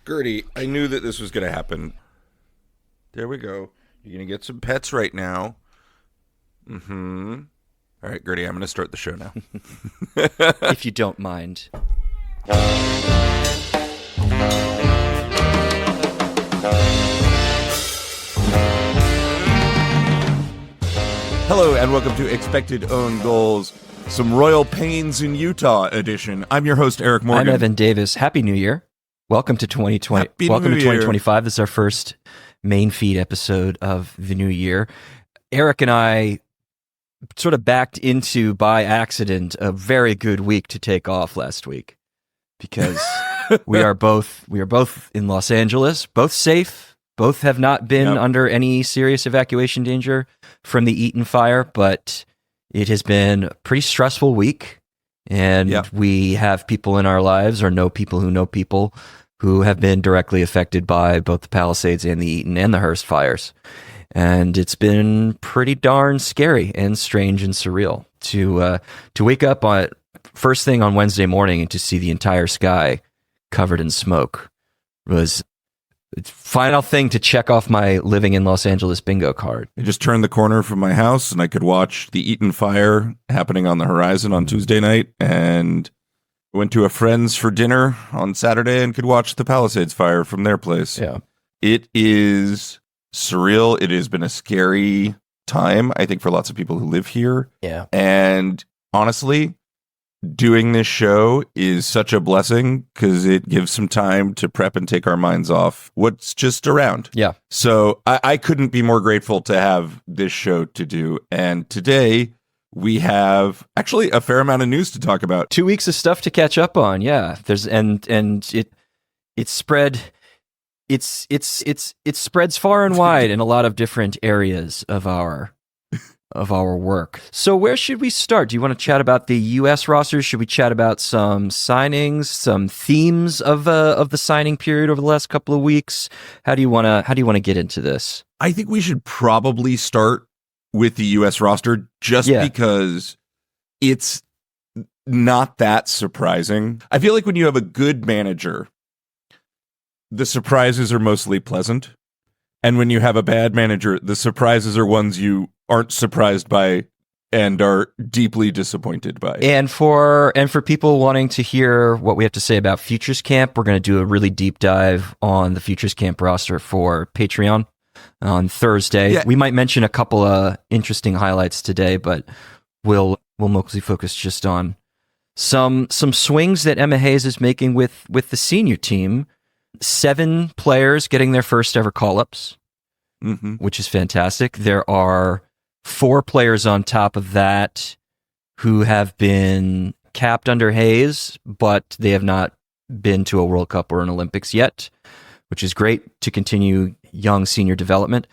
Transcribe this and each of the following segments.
Gertie, I knew that this was going to happen. There we go. You're going to get some pets right now. Mm-hmm. All right, Gertie, I'm going to start the show now. If you don't mind. Hello, and welcome to Expected Own Goals, some Royal Pains in Utah edition. I'm your host, Eric Morgan. I'm Evan Davis. Happy New Year. Welcome to 2020. Happy Welcome New to Year. 2025. This is our first main feed episode of the new year. Eric and I sort of backed into, by accident, a very good week to take off last week because we are both in Los Angeles, both safe, both have not been under any serious evacuation danger from the Eaton fire, but it has been a pretty stressful week, and we have people in our lives or know people who have been directly affected by both the Palisades and the Eaton and the Hearst fires. And it's been pretty darn scary and strange and surreal to wake up on first thing on Wednesday morning and to see the entire sky covered in smoke. Was the final thing to check off my living in Los Angeles bingo card. I just turned the corner from my house and I could watch the Eaton fire happening on the horizon on Tuesday night, and went to a friend's for dinner on Saturday and could watch the Palisades fire from their place. Yeah. It is surreal. It has been a scary time, I think, for lots of people who live here. Yeah. And honestly, doing this show is such a blessing because it gives some time to prep and take our minds off what's just around. Yeah. So I couldn't be more grateful to have this show to do. And today we have actually a fair amount of news to talk about. 2 weeks of stuff to catch up on. Yeah. There's and it spreads far and wide in a lot of different areas of our work. So where should we start? Do you want to chat about the U.S. rosters? Should we chat about some signings, some themes of the signing period over the last couple of weeks? How do you want to get into this? I think we should probably start with the U.S. roster just because it's not that surprising. I feel like when you have a good manager, the surprises are mostly pleasant. And when you have a bad manager, the surprises are ones you aren't surprised by and are deeply disappointed by. And for people wanting to hear what we have to say about Futures Camp, we're going to do a really deep dive on the Futures Camp roster for Patreon on Thursday. Yeah. We might mention a couple of interesting highlights today, but we'll mostly focus just on some swings that Emma Hayes is making with the senior team. 7 players getting their first ever call-ups, which is fantastic. There are 4 players on top of that who have been capped under Hayes, but they have not been to a World Cup or an Olympics yet, which is great to continue young senior development.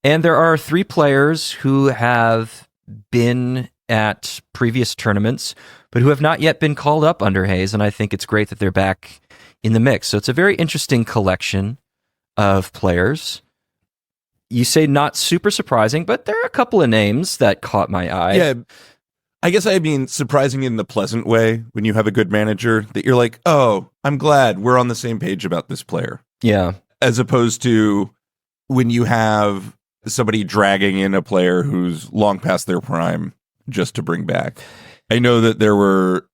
And there are 3 players who have been at previous tournaments, but who have not yet been called up under Hayes, and I think it's great that they're back in the mix. So it's a very interesting collection of players. You say not super surprising, but there are a couple of names that caught my eye. Yeah, I guess I mean surprising in the pleasant way when you have a good manager that you're like, oh, I'm glad we're on the same page about this player. Yeah. As opposed to when you have somebody dragging in a player who's long past their prime just to bring back. I know that there were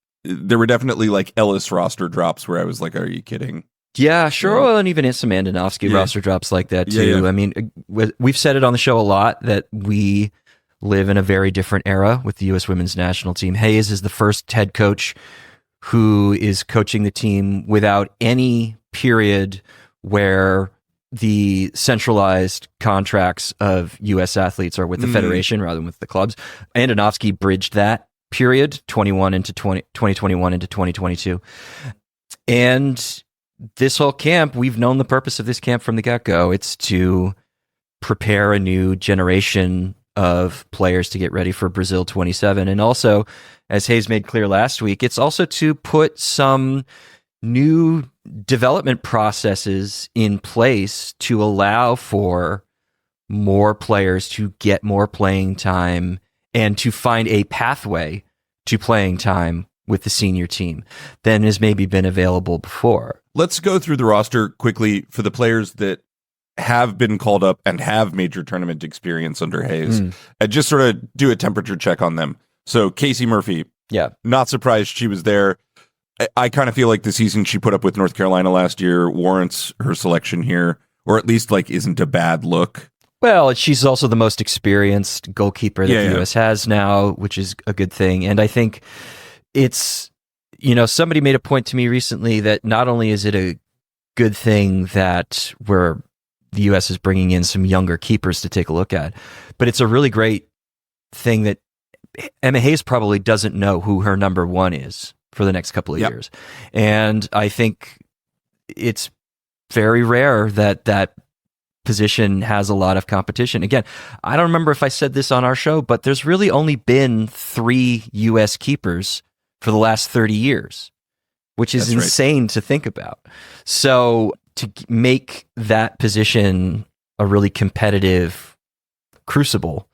definitely like Ellis roster drops where I was like, are you kidding? Yeah, sure. Well, and even some Andonovsky roster drops like that too. Yeah. I mean, we've said it on the show a lot that we live in a very different era with the U.S. women's national team. Hayes is the first head coach who is coaching the team without any period where the centralized contracts of U.S. athletes are with the federation rather than with the clubs. Andonovsky bridged that period, 2021 into 2022. And this whole camp, we've known the purpose of this camp from the get-go. It's to prepare a new generation of players to get ready for Brazil 27. And also, as Hayes made clear last week, it's also to put some new development processes in place to allow for more players to get more playing time and to find a pathway to playing time with the senior team than has maybe been available before. Let's go through the roster quickly for the players that have been called up and have major tournament experience under Hayes, and just sort of do a temperature check on them. So Casey Murphy, not surprised she was there. I kind of feel like the season she put up with North Carolina last year warrants her selection here, or at least like isn't a bad look. Well, she's also the most experienced goalkeeper that the U.S. has now, which is a good thing. And I think it's, somebody made a point to me recently that not only is it a good thing that the U.S. is bringing in some younger keepers to take a look at, but it's a really great thing that Emma Hayes probably doesn't know who her number one is for the next couple of years. And I think it's very rare that position has a lot of competition. Again, I don't remember if I said this on our show, but there's really only been 3 U.S. keepers for the last 30 years, which is insane to think about. So to make that position a really competitive crucible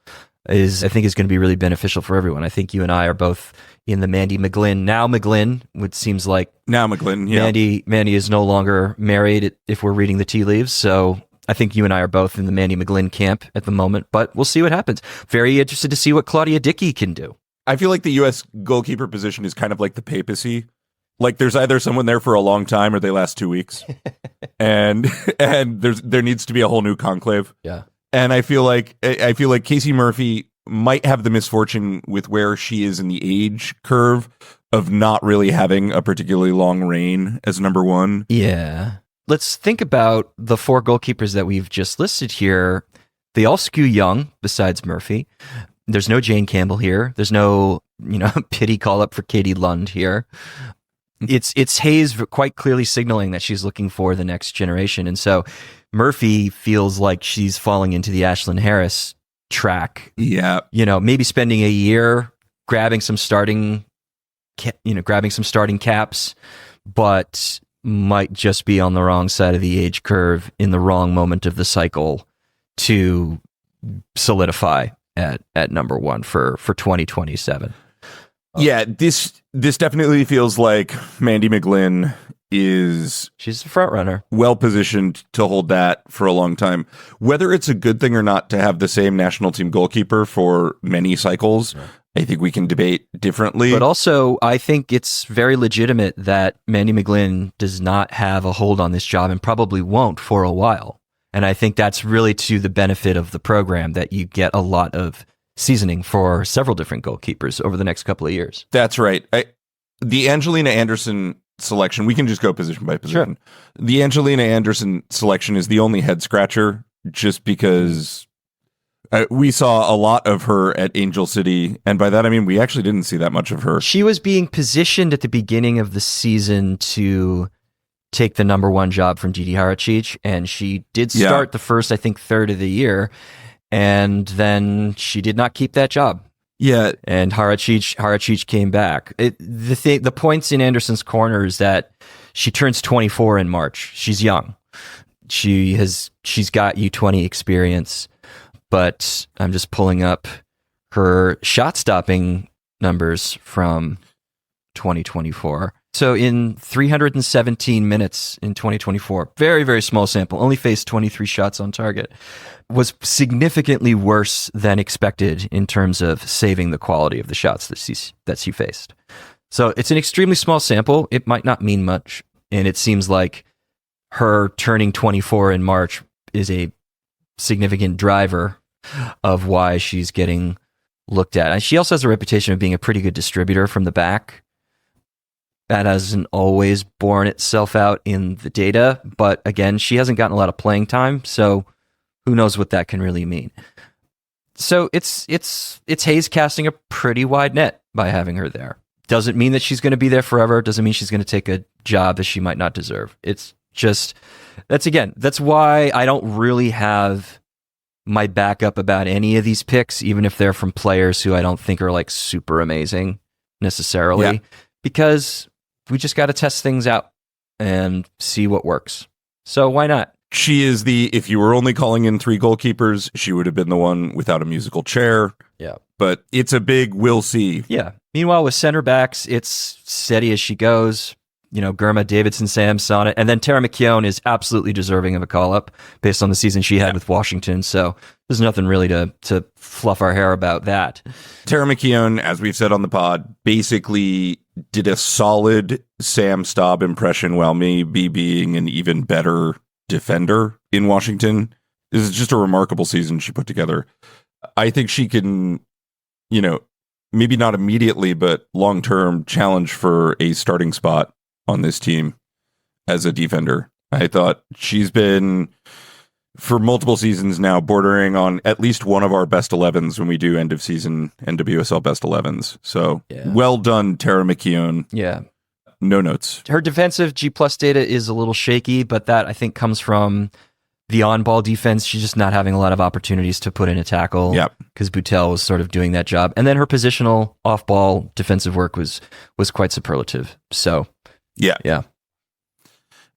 I think is going to be really beneficial for everyone. I think you and I are both in the Mandy McGlynn, which seems like now McGlynn. Yeah. Mandy is no longer married if we're reading the tea leaves. So I think you and I are both in the Mandy McGlynn camp at the moment, but we'll see what happens. Very interested to see what Claudia Dickey can do. I feel like the U.S. goalkeeper position is kind of like the papacy. Like there's either someone there for a long time or they last 2 weeks, and there needs to be a whole new conclave. Yeah. And I feel like Casey Murphy might have the misfortune with where she is in the age curve of not really having a particularly long reign as number one. Yeah. Let's think about the 4 goalkeepers that we've just listed here. They all skew young, besides Murphy. There's no Jane Campbell here. There's no, pity call up for Katie Lund here. It's Hayes quite clearly signaling that she's looking for the next generation. And so Murphy feels like she's falling into the Ashlyn Harris track. Yeah. Maybe spending a year grabbing some starting caps, but might just be on the wrong side of the age curve in the wrong moment of the cycle to solidify at number one for 2027. Yeah, this definitely feels like Mandy McGlynn she's the front runner, well positioned to hold that for a long time. Whether it's a good thing or not to have the same national team goalkeeper for many cycles, I think we can debate differently. But also, I think it's very legitimate that Mandy McGlynn does not have a hold on this job and probably won't for a while. And I think that's really to the benefit of the program that you get a lot of seasoning for several different goalkeepers over the next couple of years. That's right. The Angelina Anderson selection, we can just go position by position. Sure. The Angelina Anderson selection is the only head scratcher just because we saw a lot of her at Angel City. And by that, I mean, we actually didn't see that much of her. She was being positioned at the beginning of the season to take the number one job from Didi Haracic. And she did start the first, I think, third of the year. And then she did not keep that job. Yeah, and Haracic came back. The points in Anderson's corner is that she turns 24 in March. She's young. She's got U20 experience, but I'm just pulling up her shot stopping numbers from 2024. So in 317 minutes in 2024, very, very small sample, only faced 23 shots on target, was significantly worse than expected in terms of saving the quality of the shots that she faced. So it's an extremely small sample. It might not mean much. And it seems like her turning 24 in March is a significant driver of why she's getting looked at. And she also has a reputation of being a pretty good distributor from the back. That hasn't always borne itself out in the data, but again, she hasn't gotten a lot of playing time, so who knows what that can really mean. So it's Hayes casting a pretty wide net by having her there. Doesn't mean that she's going to be there forever. Doesn't mean she's going to take a job that she might not deserve. It's just, that's why I don't really have my backup about any of these picks, even if they're from players who I don't think are like super amazing necessarily, because we just got to test things out and see what works. So why not? She is if you were only calling in 3 goalkeepers, she would have been the one without a musical chair. Yeah. But it's a big we'll see. Yeah. Meanwhile, with center backs, it's steady as she goes. Germa, Davidson, Sam, Sonnet, and then Tara McKeown is absolutely deserving of a call-up based on the season she had with Washington. So there's nothing really to fluff our hair about that. Tara McKeown, as we've said on the pod, basically did a solid Sam Staub impression while maybe being an even better defender in Washington. This is just a remarkable season she put together. I think she can, maybe not immediately, but long-term challenge for a starting spot on this team as a defender. I thought she's been, for multiple seasons now, bordering on at least one of our best 11s when we do end of season NWSL best 11s. So well done, Tara McKeown. Yeah. No notes. Her defensive G+ data is a little shaky, but that I think comes from the on-ball defense. She's just not having a lot of opportunities to put in a tackle. Yep. Because Boutel was sort of doing that job. And then her positional off-ball defensive work was quite superlative. So yeah.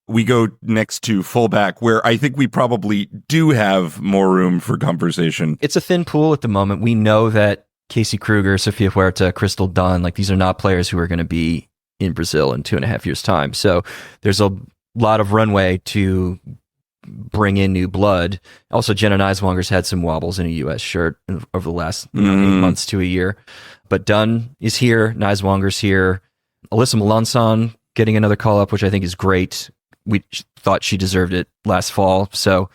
We go next to fullback, where I think we probably do have more room for conversation. It's a thin pool at the moment. We know that Casey Kruger, Sofia Huerta, Crystal Dunn, these are not players who are going to be in Brazil in 2.5 years' time. So there's a lot of runway to bring in new blood. Also, Jenna Neiswanger's had some wobbles in a U.S. shirt over the last 8 months to a year. But Dunn is here. Neiswanger's here. Alyssa Melanson getting another call-up, which I think is great. We thought she deserved it last fall, so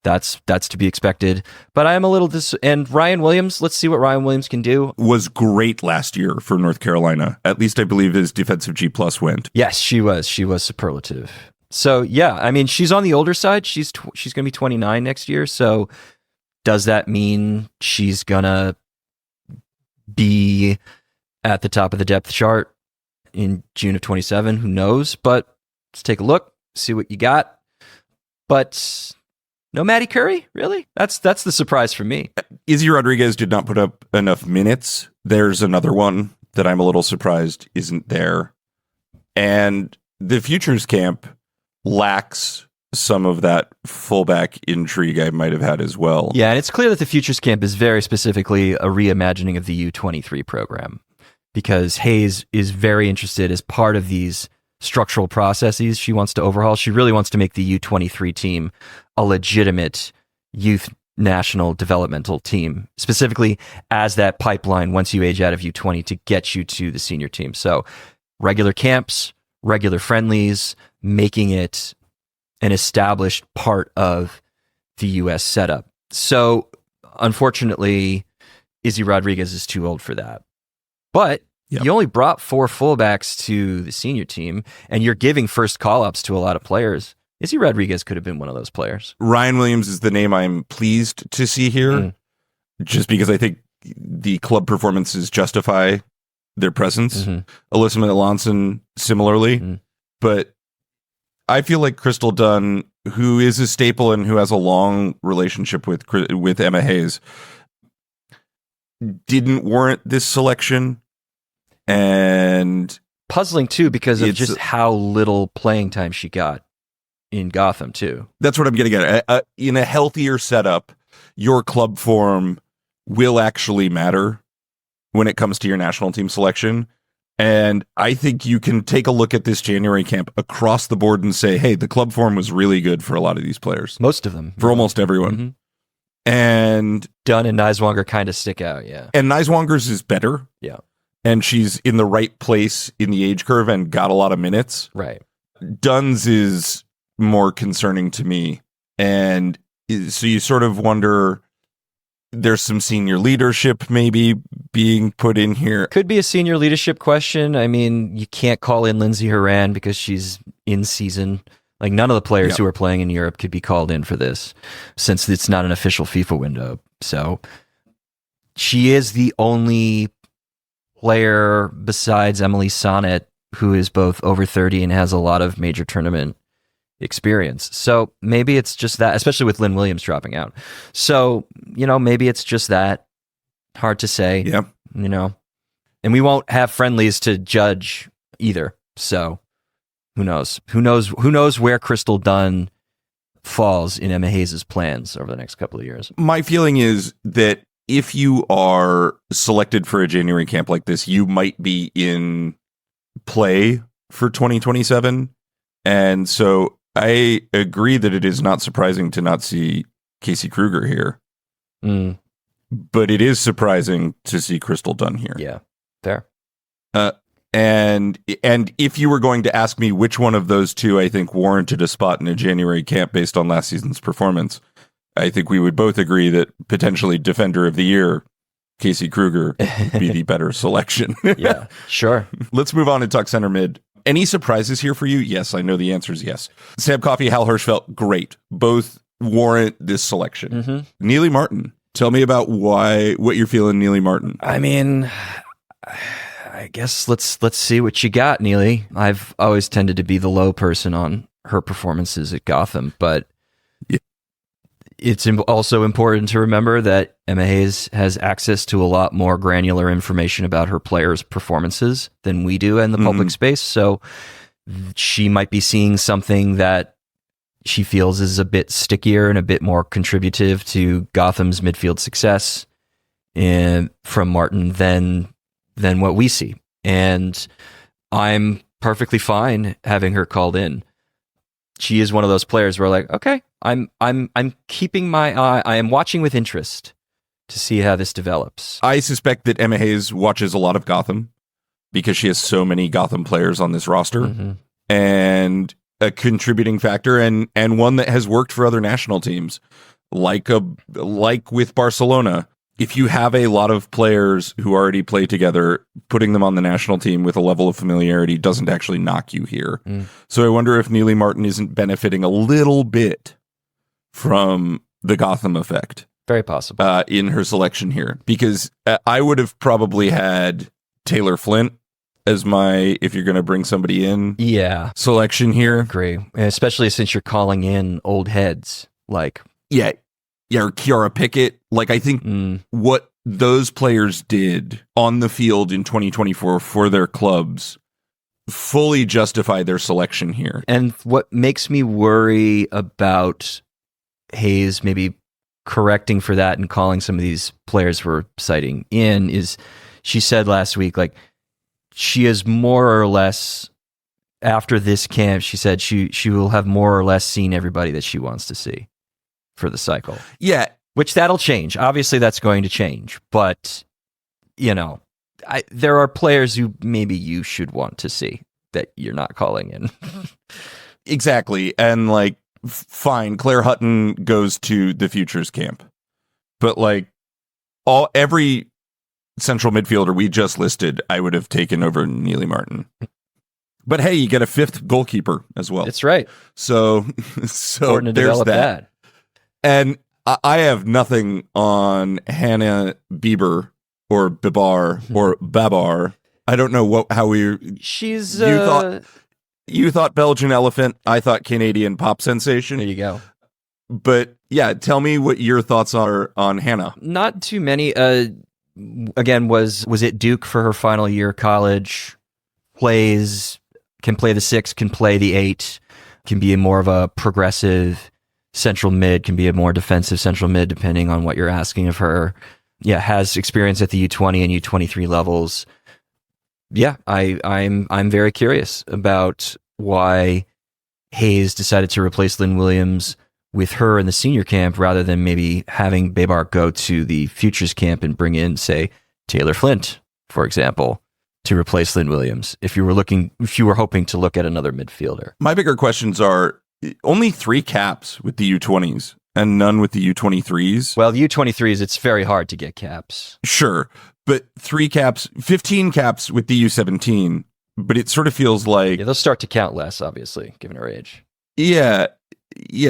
that's to be expected. But I am a little and Ryan Williams, let's see what Ryan Williams can do. Was great last year for North Carolina. At least I believe his defensive G+ went. Yes, she was superlative. So yeah, I mean, she's on the older side. She's going to be 29 next year. So does that mean she's going to be at the top of the depth chart in June of 27? Who knows? But let's take a look, see what you got. But no Maddie Curry, really? That's the surprise for me. Izzy Rodriguez did not put up enough minutes. There's another one that I'm a little surprised isn't there. And the Futures camp lacks some of that fullback intrigue I might have had as well. Yeah, and it's clear that the Futures camp is very specifically a reimagining of the U23 program, because Hayes is very interested as part of these structural processes she wants to overhaul. She really wants to make the U23 team a legitimate youth national developmental team, specifically as that pipeline once you age out of U20 to get you to the senior team. So regular camps, regular friendlies, making it an established part of the U.S. setup. So unfortunately, Izzy Rodriguez is too old for that. But you only brought 4 fullbacks to the senior team, and you're giving first call-ups to a lot of players. Izzy Rodriguez could have been one of those players. Ryan Williams is the name I'm pleased to see here, just because I think the club performances justify their presence. Alyssa Melanson similarly. But I feel like Crystal Dunn, who is a staple and who has a long relationship with Emma Hayes, didn't warrant this selection. And puzzling too, because of just how little playing time she got in Gotham too. That's what I'm getting at. In a healthier setup, your club form will actually matter when it comes to your national team selection. And I think you can take a look at this January camp across the board and say, hey, the club form was really good for a lot of these players. Most of them. For almost everyone. And Dunn and Neiswanger kind of stick out, yeah. And Neiswanger's is better. Yeah. And she's in the right place in the age curve and got a lot of minutes. Right. Dunn's is more concerning to me. And so you sort of wonder, there's some senior leadership maybe being put in here. Could be a senior leadership question. I mean, you can't call in Lindsay Horan because she's in season. Like, none of the players who are playing in Europe could be called in for this, since it's not an official FIFA window. So she is the only player besides Emily Sonnet who is both over 30 and has a lot of major tournament experience. So maybe it's just that, especially with Lynn Williams dropping out. So, maybe it's just that. Hard to say. Yeah. And we won't have friendlies to judge either. So who knows? Who knows where Crystal Dunn falls in Emma Hayes' plans over the next couple of years? My feeling is that if you are selected for a January camp like this, you might be in play for 2027. And so I agree that it is not surprising to not see Casey Kruger here. But it is surprising to see Crystal Dunn here. Yeah, fair. And if you were going to ask me which one of those two I think warranted a spot in a January camp based on last season's performance, I think we would both agree that potentially Defender of the Year, Casey Kruger, would be the better selection. Yeah, sure. Let's move on and talk center mid. Any surprises here for you? Yes, I know the answer is yes. Sam Coffey, Hal Hirschfeld, great. Both warrant this selection. Neely Martin, tell me about what you're feeling, Neely Martin. I mean, I guess let's see what you got, Neely. I've always tended to be the low person on her performances at Gotham, but it's also important to remember that Emma Hayes has access to a lot more granular information about her players' performances than we do in the public space. So she might be seeing something that she feels is a bit stickier and a bit more contributive to Gotham's midfield success from Martin than what we see. And I'm perfectly fine having her called in. She is one of those players where like, okay, I'm keeping my eye. I am watching with interest to see how this develops. I suspect that Emma Hayes watches a lot of Gotham because she has so many Gotham players on this roster, and a contributing factor, and one that has worked for other national teams, like with Barcelona. If you have a lot of players who already play together, putting them on the national team with a level of familiarity doesn't actually knock you here. So I wonder if Neely Martin isn't benefiting a little bit from the Gotham effect. Very possible. In her selection here. Because I would have probably had Taylor Flint as my, if you're going to bring somebody in, selection here. Agree. Especially since you're calling in old heads. Like, or Kiara Pickett. Like, I think what those players did on the field in 2024 for their clubs fully justify their selection here. And what makes me worry about Hayes maybe correcting for that and calling some of these players we're citing in is she said last week, like, she is more or less, after this camp, she said she will have more or less seen everybody that she wants to see for the cycle. Yeah. Which that'll change. Obviously, that's going to change. But, there are players who maybe you should want to see that you're not calling in. Exactly. And, like, fine, Claire Hutton goes to the Futures camp. But, like, every central midfielder we just listed, I would have taken over Neely Martin. But hey, you get a fifth goalkeeper as well. That's right. So there's that. And I have nothing on Hannah Bieber or Bibar or Babar. I don't know how we. She's. You thought Belgian elephant. I thought Canadian pop sensation. There you go. But yeah, tell me what your thoughts are on Hannah. Not too many. Again, was it Duke for her final year of college? Can play the 6, can play the 8, can be more of a progressive central mid, can be a more defensive central mid, depending on what you're asking of her. Yeah, has experience at the U20 and U23 levels. Yeah, I'm very curious about why Hayes decided to replace Lynn Williams with her in the senior camp rather than maybe having Babar go to the futures camp and bring in, say, Taylor Flint, for example, to replace Lynn Williams. If you were hoping to look at another midfielder. My bigger questions are only 3 caps with the U20s and none with the U23s. Well, the U23s, it's very hard to get caps. Sure, but 3 caps, 15 caps with the U17. But it sort of feels like... Yeah, they'll start to count less, obviously, given her age. Yeah,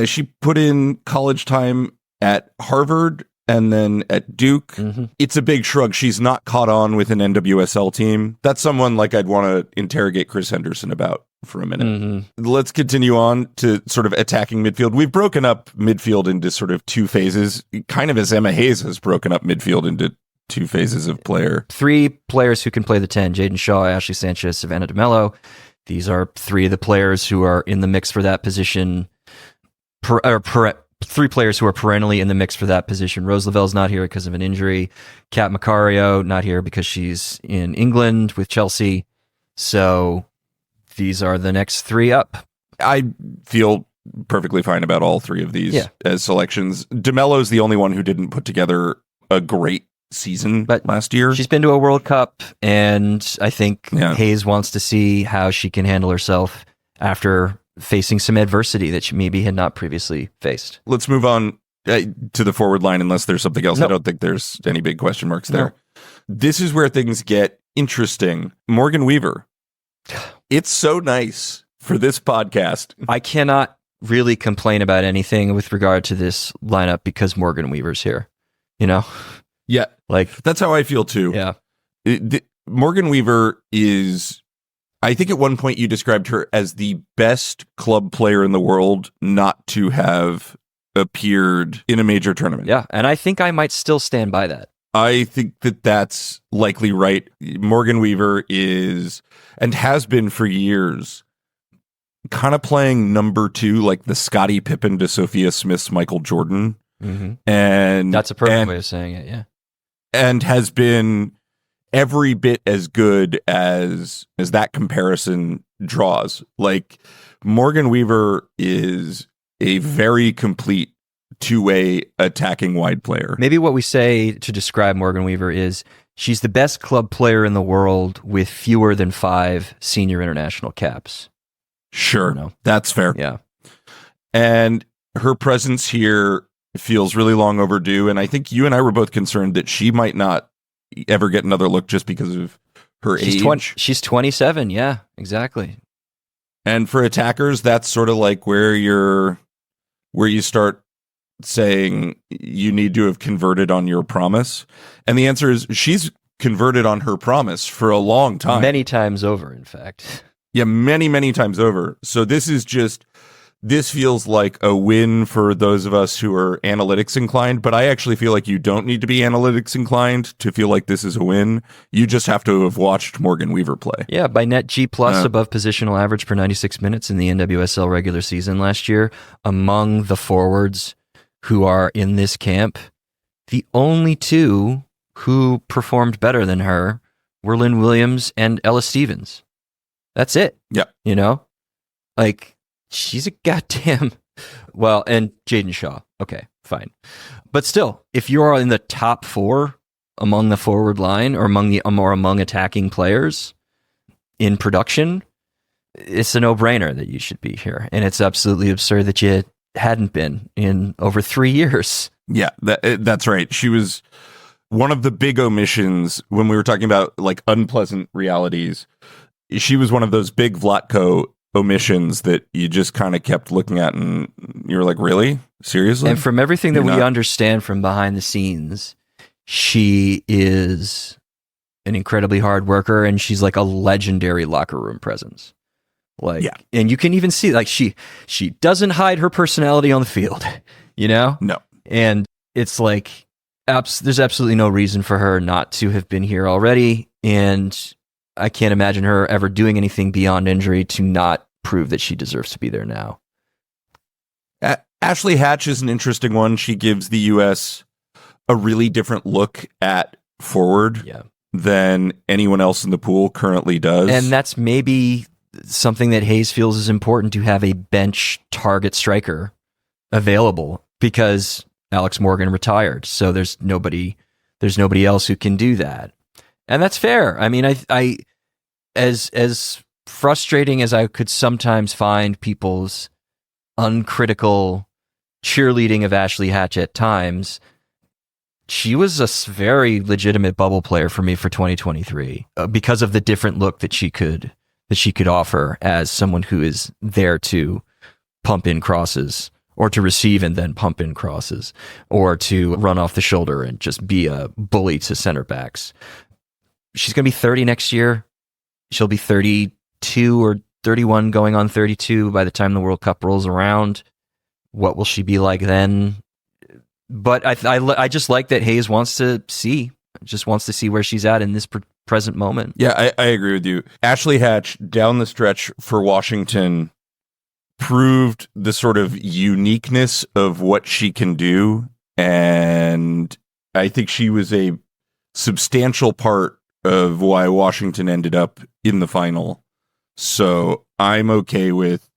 she put in college time at Harvard and then at Duke. Mm-hmm. It's a big shrug. She's not caught on with an NWSL team. That's someone like I'd want to interrogate Chris Henderson about for a minute. Mm-hmm. Let's continue on to sort of attacking midfield. We've broken up midfield into sort of 2 phases, kind of as Emma Hayes has broken up midfield into 2 phases of player. 3 players who can play the 10, Jaden Shaw, Ashley Sanchez, Savannah DeMello. These are 3 of the players who are in the mix for that position three players who are perennially in the mix for that position. Rose Lavelle's not here because of an injury. Kat Macario not here because she's in England with Chelsea. So these are the next three up. I feel perfectly fine about all three of these as selections. DeMello's the only one who didn't put together a great season last year. She's been to a World Cup, and I think Hayes wants to see how she can handle herself after facing some adversity that she maybe had not previously faced. Let's move on to the forward line unless there's something else. I don't think there's any big question marks there. This is where things get interesting. Morgan Weaver. It's so nice for this podcast. I cannot really complain about anything with regard to this lineup because Morgan Weaver's here. You know? Yeah. Like, that's how I feel too. Yeah. Morgan Weaver is, I think at one point you described her as the best club player in the world not to have appeared in a major tournament. Yeah. And I think I might still stand by that. I think that that's likely right. Morgan Weaver is, and has been for years, kind of playing number two, like the Scottie Pippen to Sophia Smith's Michael Jordan. Mm-hmm. And that's a perfect way of saying it. Yeah. And has been every bit as good as that comparison draws. Like, Morgan Weaver is a very complete two-way attacking wide player. Maybe what we say to describe Morgan Weaver is she's the best club player in the world with fewer than 5 senior international caps. Sure. That's fair. Yeah. And her presence here feels really long overdue. And I think you and I were both concerned that she might not ever get another look just because of her age. She's 27. Yeah, exactly. And for attackers, that's sort of like where you start saying you need to have converted on your promise. And the answer is she's converted on her promise for a long time. Many times over, in fact. Yeah, many, many times over. So this feels like a win for those of us who are analytics inclined, but I actually feel like you don't need to be analytics inclined to feel like this is a win. You just have to have watched Morgan Weaver play. Yeah, by net G plus above positional average per 96 minutes in the NWSL regular season last year. Among the forwards who are in this camp, the only two who performed better than her were Lynn Williams and Ella Stevens. That's it. Yeah. You know? Like, she's a goddamn... Well, and Jaden Shaw. Okay, fine. But still, if you are in the top 4 among the forward line or among attacking players in production, it's a no-brainer that you should be here. And it's absolutely absurd that you hadn't been in over 3 years. Yeah, that's right. She was one of the big omissions when we were talking about like unpleasant realities. She was one of those big Vlatko omissions that you just kind of kept looking at and you were like, really? Seriously? And from everything that we understand from behind the scenes, she is an incredibly hard worker and she's like a legendary locker room presence. Like, yeah. And you can even see like she doesn't hide her personality on the field, you know? No. And it's like there's absolutely no reason for her not to have been here already, and I can't imagine her ever doing anything beyond injury to not prove that she deserves to be there now. Ashley Hatch is an interesting one. She gives the U.S. a really different look at forward than anyone else in the pool currently does. And that's maybe something that Hayes feels is important, to have a bench target striker available because Alex Morgan retired. So there's nobody else who can do that. And that's fair. I mean, I as frustrating as I could sometimes find people's uncritical cheerleading of Ashley Hatch at times, she was a very legitimate bubble player for me for 2023 because of the different look that she could offer as someone who is there to pump in crosses, or to receive and then pump in crosses, or to run off the shoulder and just be a bully to center backs. She's going to be 30 next year. She'll be 32 or 31 going on 32 by the time the World Cup rolls around. What will she be like then? But I just like that Hayes wants to see where she's at in this present moment. Yeah, I agree with you. Ashley Hatch down the stretch for Washington proved the sort of uniqueness of what she can do. And I think she was a substantial part of why Washington ended up in the final. So I'm okay with,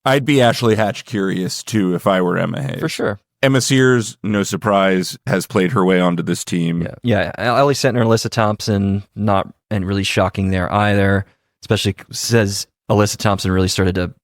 I'd be Ashley Hatch curious too if I were Emma Hayes. For sure. Emma Sears, no surprise, has played her way onto this team. Yeah. Ellie Sentner, Alyssa Thompson, not and really shocking there either. Especially says Alyssa Thompson really started to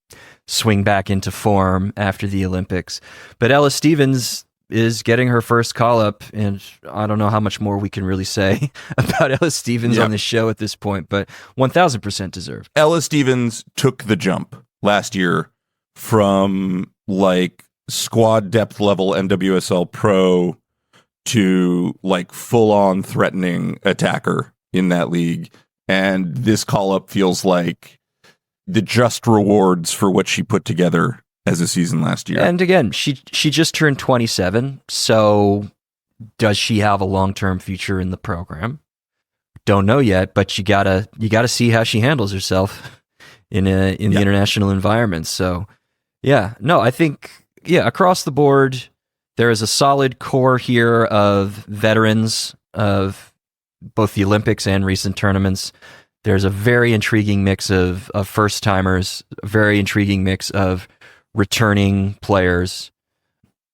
swing back into form after the Olympics. But Ella Stevens is getting her first call-up, and I don't know how much more we can really say about Ella Stevens on this show at this point, but 1,000% deserved. Ella Stevens took the jump last year from like squad depth level NWSL pro to like full-on threatening attacker in that league. And this call-up feels like the just rewards for what she put together as a season last year. And again, she just turned 27, so does she have a long-term future in the program? Don't know yet, but you gotta see how she handles herself in the international environment. So I think across the board there is a solid core here of veterans of both the Olympics and recent tournaments. There's a very intriguing mix of first-timers, a very intriguing mix of returning players,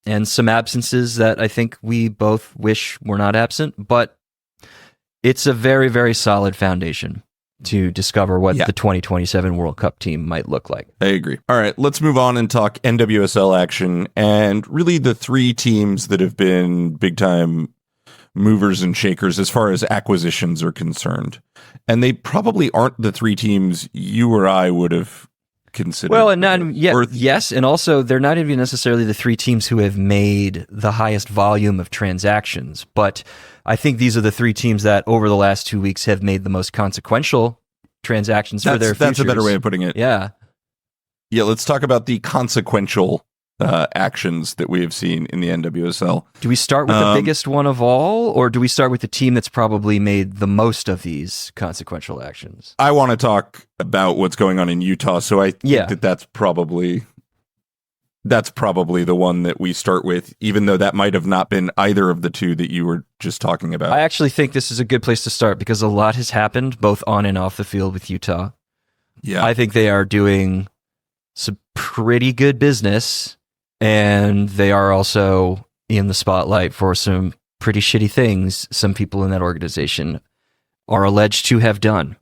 and some absences that I think we both wish were not absent, but it's a very, very solid foundation to discover what the 2027 World Cup team might look like. I agree. All right, let's move on and talk NWSL action, and really the three teams that have been big-time movers and shakers as far as acquisitions are concerned. And they probably aren't the three teams you or I would have considered. Well, and yes, and also they're not even necessarily the three teams who have made the highest volume of transactions, but I think these are the three teams that over the last 2 weeks have made the most consequential transactions for their futures. That's a better way of putting it. Yeah, let's talk about the consequential actions that we have seen in the NWSL. Do we start with the biggest one of all, or do we start with the team that's probably made the most of these consequential actions? I want to talk about what's going on in Utah, so I think that's probably the one that we start with, even though that might have not been either of the two that you were just talking about. I actually think this is a good place to start because a lot has happened both on and off the field with Utah. Yeah, I think they are doing some pretty good business, and they are also in the spotlight for some pretty shitty things some people in that organization are alleged to have done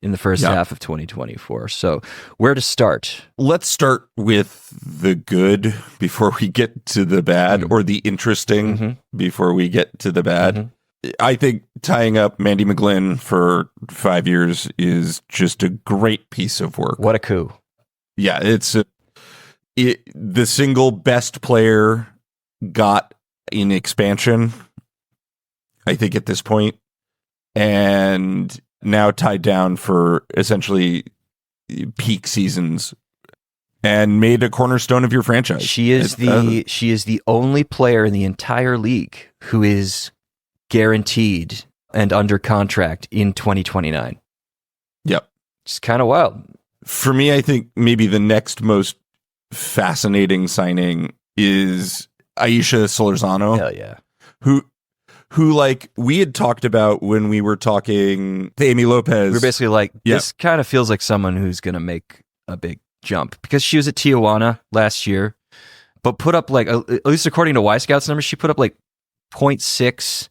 in the first half of 2024. So where to start? Let's start with the good before we get to the bad, or the interesting before we get to the bad. I think tying up Mandy McGlynn for 5 years is just a great piece of work. What a coup. Yeah, the single best player got in expansion, I think, at this point, and now tied down for essentially peak seasons and made a cornerstone of your franchise. She is the only player in the entire league who is guaranteed and under contract in 2029. Yep. It's kind of wild. For me, I think maybe the next most fascinating signing is Aisha Solorzano. Hell yeah. Who like we had talked about when we were talking to Amy Lopez. We were basically like, this kind of feels like someone who's going to make a big jump, because she was at Tijuana last year, but put up like, at least according to Y-Scouts numbers, she put up like 0.6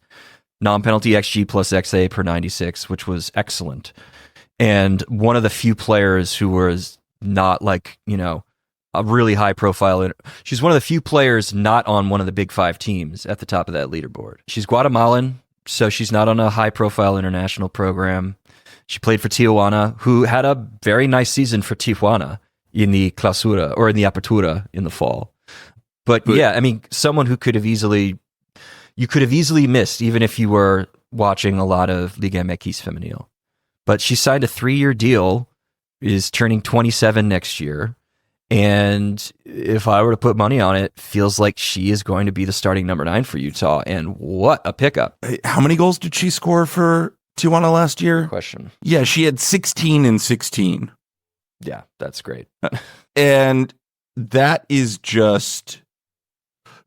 non-penalty XG plus XA per 96, which was excellent. And one of the few players who was not like, a really high profile. She's one of the few players not on one of the big five teams at the top of that leaderboard. She's Guatemalan, so she's not on a high profile international program. She played for Tijuana, who had a very nice season for Tijuana in the Clausura or in the Apertura in the fall. But yeah, I mean, someone who could have easily missed, even if you were watching a lot of Liga MX Femenil. But she signed a 3-year deal, is turning 27 next year. And if I were to put money on it, feels like she is going to be the starting number 9 for Utah. And what a pickup. How many goals did she score for Tijuana last year? Question. Yeah, she had 16 and 16. Yeah, that's great. And that is just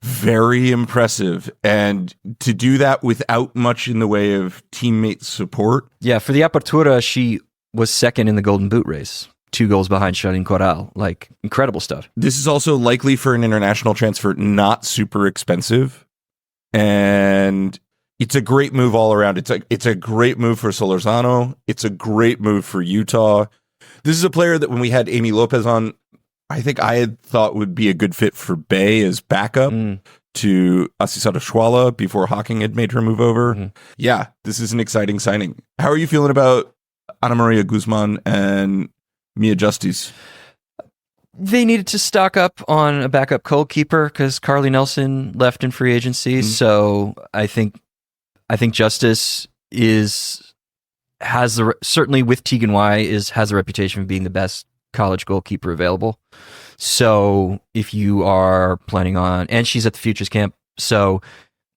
very impressive. And to do that without much in the way of teammate support. Yeah, for the Apertura, she was second in the Golden Boot race. 2 goals behind Charlene Corral. Like, incredible stuff. This is also likely for an international transfer, not super expensive. And it's a great move all around. It's a great move for Solorzano. It's a great move for Utah. This is a player that when we had Amy Lopez on, I think I had thought would be a good fit for Bay as backup to Asisata Schwala before Hawking had made her move over. Mm-hmm. Yeah, this is an exciting signing. How are you feeling about Ana Maria Guzman and Mia Justice? They needed to stock up on a backup goalkeeper because Carly Nelson left in free agency. Mm-hmm. So I think Justice certainly with Tegan Y has a reputation of being the best college goalkeeper available. So if you are planning on, and she's at the Futures Camp, so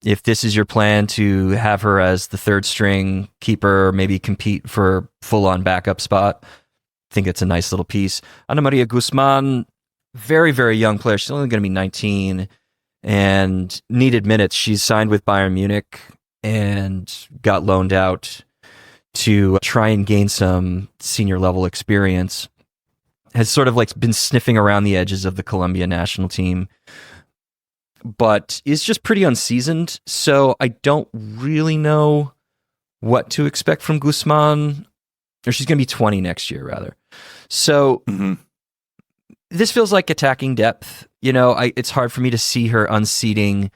if this is your plan to have her as the third string keeper, maybe compete for full on backup spot, I think it's a nice little piece. Ana Maria Guzman, very, very young player. She's only going to be 19 and needed minutes. She's signed with Bayern Munich and got loaned out to try and gain some senior level experience. Has sort of like been sniffing around the edges of the Colombia national team, but is just pretty unseasoned. So I don't really know what to expect from Guzman. Or she's going to be 20 next year, rather. So this feels like attacking depth. You know, it's hard for me to see her unseating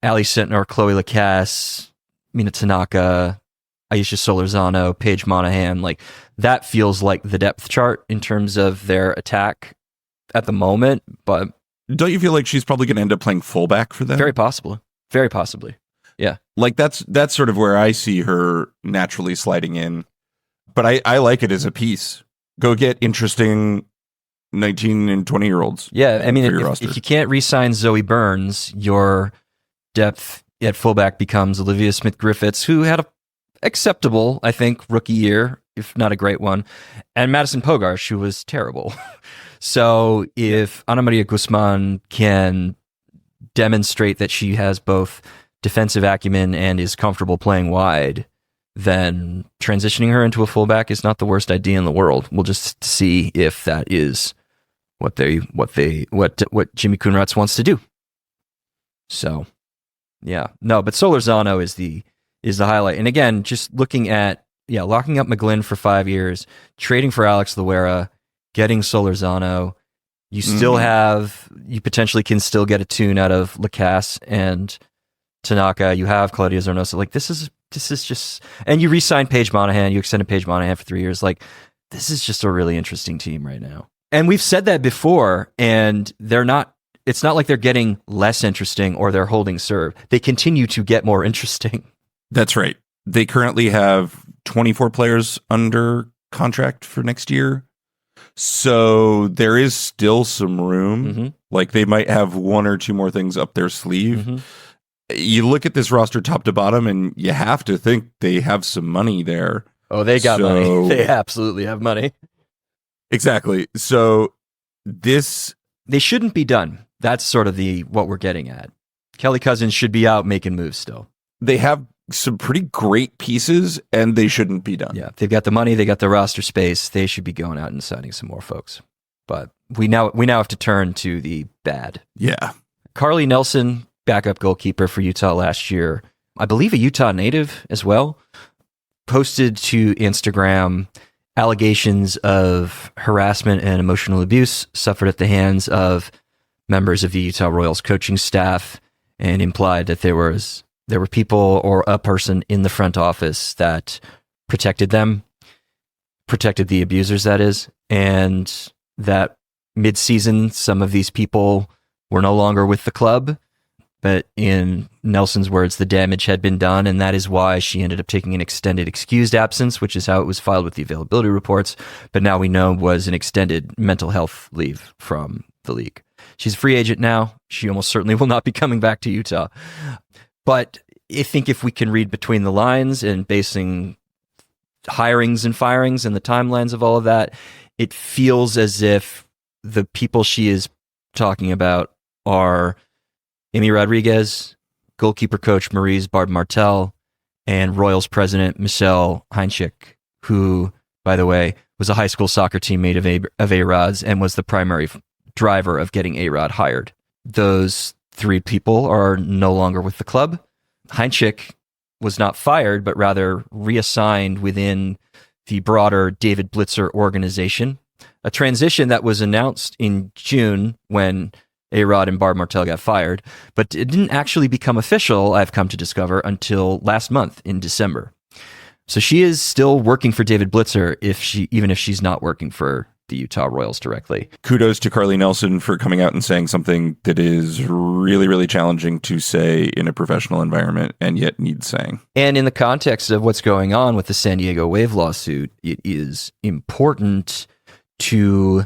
Ali Sentner, Chloe Lacasse, Mina Tanaka, Aisha Solorzano, Paige Monahan. Like, that feels like the depth chart in terms of their attack at the moment. But don't you feel like she's probably going to end up playing fullback for them? Very possibly. Very possibly. Yeah. Like, that's sort of where I see her naturally sliding in. But I like it as a piece. Go get interesting 19 and 20-year-olds. Yeah, I mean, if you can't re-sign Zoe Burns, your depth at fullback becomes Olivia Smith-Griffiths, who had a acceptable, I think, rookie year, if not a great one, and Madison Pogarsh, who was terrible. So if Ana Maria Guzman can demonstrate that she has both defensive acumen and is comfortable playing wide, then transitioning her into a fullback is not the worst idea in the world. We'll just see if that is what Jimmy Kunratz wants to do. So, yeah, no, but Solorzano is the highlight. And again, just looking at locking up McGlynn for 5 years, trading for Alex Loera, getting Solorzano. You still you potentially can still get a tune out of Lacasse and Tanaka. You have Claudia Zornosa. Like, this is just, and you re-signed Paige Monahan. You extended Paige Monahan for 3 years. Like, this is just a really interesting team right now. And we've said that before, and it's not like they're getting less interesting or they're holding serve. They continue to get more interesting. That's right. They currently have 24 players under contract for next year. So there is still some room. Mm-hmm. Like, they might have one or two more things up their sleeve. Mm-hmm. You look at this roster top to bottom, and you have to think they have some money there. Oh, they got money. They absolutely have money. Exactly. So they shouldn't be done. That's sort of what we're getting at. Kelly Cousins should be out making moves still. They have some pretty great pieces, and they shouldn't be done. Yeah, they've got the money, they got the roster space. They should be going out and signing some more folks. But we now have to turn to the bad. Yeah. Carly Nelson, backup goalkeeper for Utah last year, I believe a Utah native as well, posted to Instagram allegations of harassment and emotional abuse suffered at the hands of members of the Utah Royals coaching staff, and implied that there were people or a person in the front office that protected the abusers, that is, and that mid-season some of these people were no longer with the club. But in Nelson's words, the damage had been done, and that is why she ended up taking an extended excused absence, which is how it was filed with the availability reports, but now we know was an extended mental health leave from the league. She's a free agent now. She almost certainly will not be coming back to Utah. But I think if we can read between the lines and basing hirings and firings and the timelines of all of that, it feels as if the people she is talking about are Amy Rodriguez, goalkeeper coach Maryse Barb-Martel, and Royals president Michelle Heinchik, who, by the way, was a high school soccer teammate of A-Rod's and was the primary driver of getting A-Rod hired. Those three people are no longer with the club. Heinchik was not fired, but rather reassigned within the broader David Blitzer organization, a transition that was announced in June when A-Rod and Barb-Martel got fired, but it didn't actually become official, I've come to discover, until last month in December. So she is still working for David Blitzer, even if she's not working for the Utah Royals directly. Kudos to Carly Nelson for coming out and saying something that is really, really challenging to say in a professional environment and yet needs saying. And in the context of what's going on with the San Diego Wave lawsuit, it is important to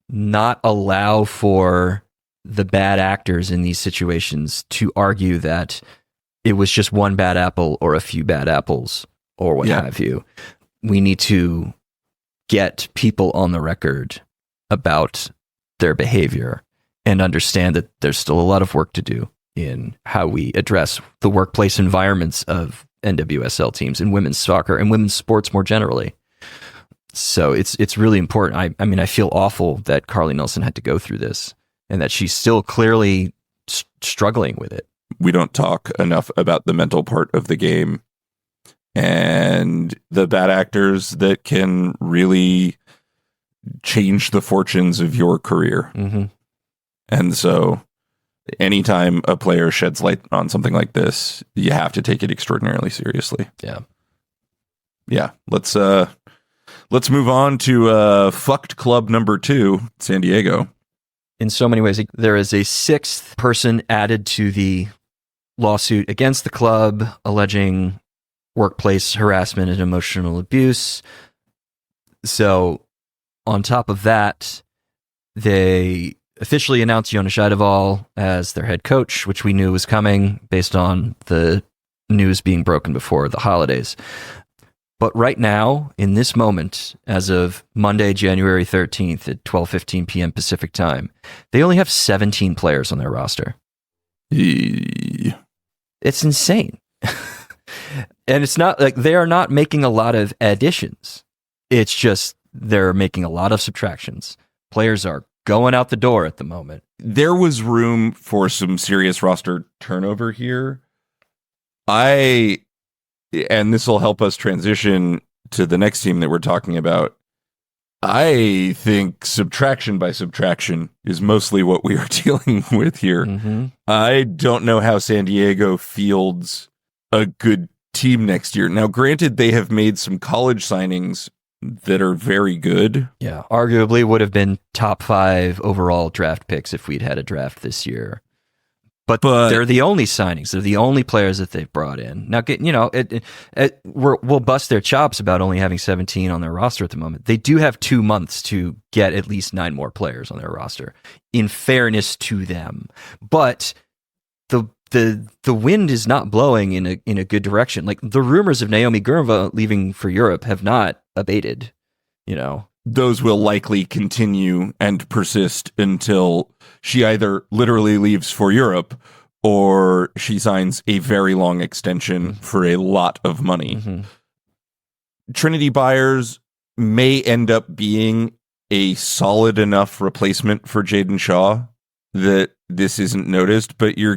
not allow for the bad actors in these situations to argue that it was just one bad apple or a few bad apples or what have you. We need to get people on the record about their behavior and understand that there's still a lot of work to do in how we address the workplace environments of NWSL teams and women's soccer and women's sports more generally. So it's really important. I mean, I feel awful that Carly Nelson had to go through this and that she's still clearly struggling with it. We don't talk enough about the mental part of the game and the bad actors that can really change the fortunes of your career. Mm-hmm. And so anytime a player sheds light on something like this, you have to take it extraordinarily seriously. Yeah. Let's move on to fucked club number 2, San Diego. In so many ways, there is a 6th person added to the lawsuit against the club alleging workplace harassment and emotional abuse. So on top of that, they officially announced Yona Shaidaval as their head coach, which we knew was coming based on the news being broken before the holidays. But right now, in this moment, as of Monday, January 13th at 12:15 p.m. Pacific time, they only have 17 players on their roster. It's insane. And it's not like they are not making a lot of additions. It's just they're making a lot of subtractions. Players are going out the door at the moment. There was room for some serious roster turnover here. And this will help us transition to the next team that we're talking about. I think subtraction by subtraction is mostly what we are dealing with here. Mm-hmm. I don't know how San Diego fields a good team next year. Now, granted, they have made some college signings that are very good. Yeah, arguably would have been top 5 overall draft picks if we'd had a draft this year. But they're the only signings. They're the only players that they've brought in. Now, we'll bust their chops about only having 17 on their roster at the moment. They do have 2 months to get at least 9 more players on their roster, in fairness to them. But the wind is not blowing in a good direction. Like the rumors of Naomi Gurva leaving for Europe have not abated. Those will likely continue and persist until she either literally leaves for Europe or she signs a very long extension for a lot of money. Mm-hmm. Trinity Byers may end up being a solid enough replacement for Jaden Shaw that this isn't noticed, but you're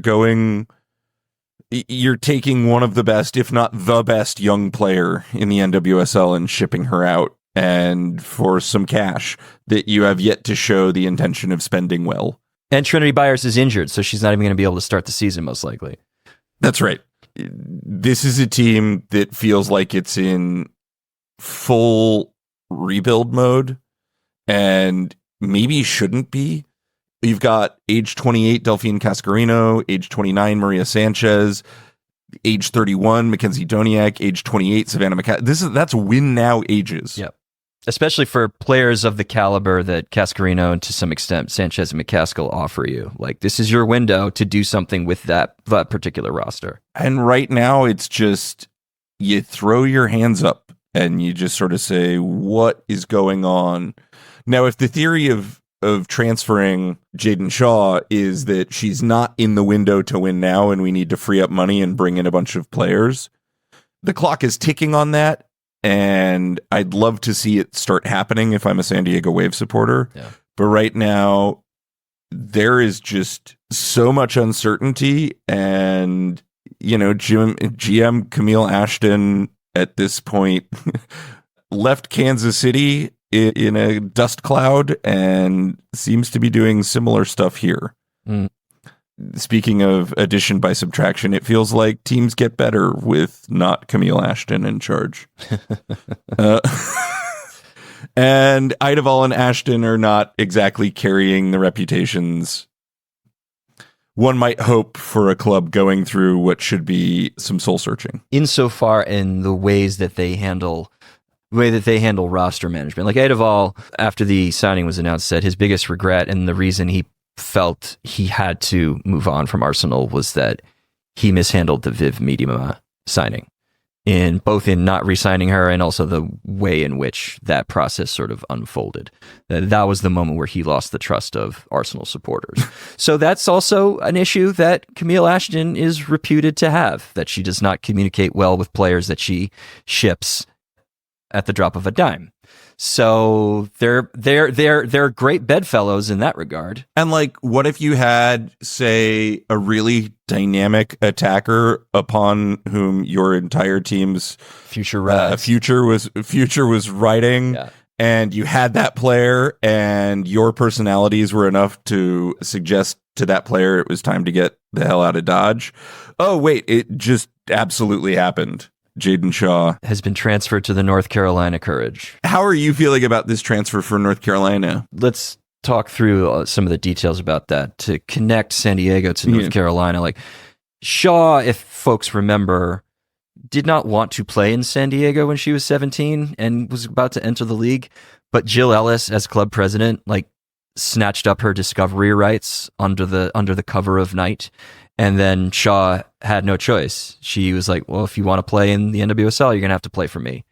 taking one of the best, if not the best, young player in the NWSL and shipping her out, and for some cash that you have yet to show the intention of spending well. And Trinity Byers is injured, so she's not even going to be able to start the season, most likely. That's right. This is a team that feels like it's in full rebuild mode and maybe shouldn't be. You've got age 28 Delphine Cascarino, age 29 Maria Sanchez, age 31 Mackenzie Doniak, age 28 Savannah McCaskill. That's win now ages. Yep. Especially for players of the caliber that Cascarino and to some extent Sanchez and McCaskill offer you. Like, this is your window to do something with that particular roster. And right now it's just, you throw your hands up and you just sort of say, what is going on? Now, if the theory of of transferring Jaden Shaw is that she's not in the window to win now, and we need to free up money and bring in a bunch of players. The clock is ticking on that, and I'd love to see it start happening if I'm a San Diego Wave supporter. Yeah. But right now, there is just so much uncertainty, and GM Camille Ashton at this point left Kansas City in a dust cloud and seems to be doing similar stuff here. Speaking of addition by subtraction, it feels like teams get better with not Camille Ashton in charge. And Idaval and Ashton are not exactly carrying the reputations one might hope for a club going through what should be some soul searching. Insofar in the ways that they handle roster management. Like Idaval, after the signing was announced, said his biggest regret and the reason he felt he had to move on from Arsenal was that he mishandled the Viv Miedema signing, in not re-signing her and also the way in which that process sort of unfolded. That was the moment where he lost the trust of Arsenal supporters. So that's also an issue that Camille Ashton is reputed to have, that she does not communicate well with players that she ships at the drop of a dime. So they're great bedfellows in that regard. And like, what if you had, say, a really dynamic attacker upon whom your entire team's future was riding, and you had that player, and your personalities were enough to suggest to that player it was time to get the hell out of Dodge? Oh wait, it just absolutely happened. Jaden Shaw has been transferred to the North Carolina Courage. How are you feeling about this transfer for North Carolina? Let's talk through some of the details about that to connect San Diego to North Carolina. Like, Shaw, if folks remember, did not want to play in San Diego when she was 17 and was about to enter the league. But Jill Ellis, as club president, snatched up her discovery rights under the cover of night. And then Shaw had no choice. She was like, well, if you want to play in the NWSL, you're going to have to play for me.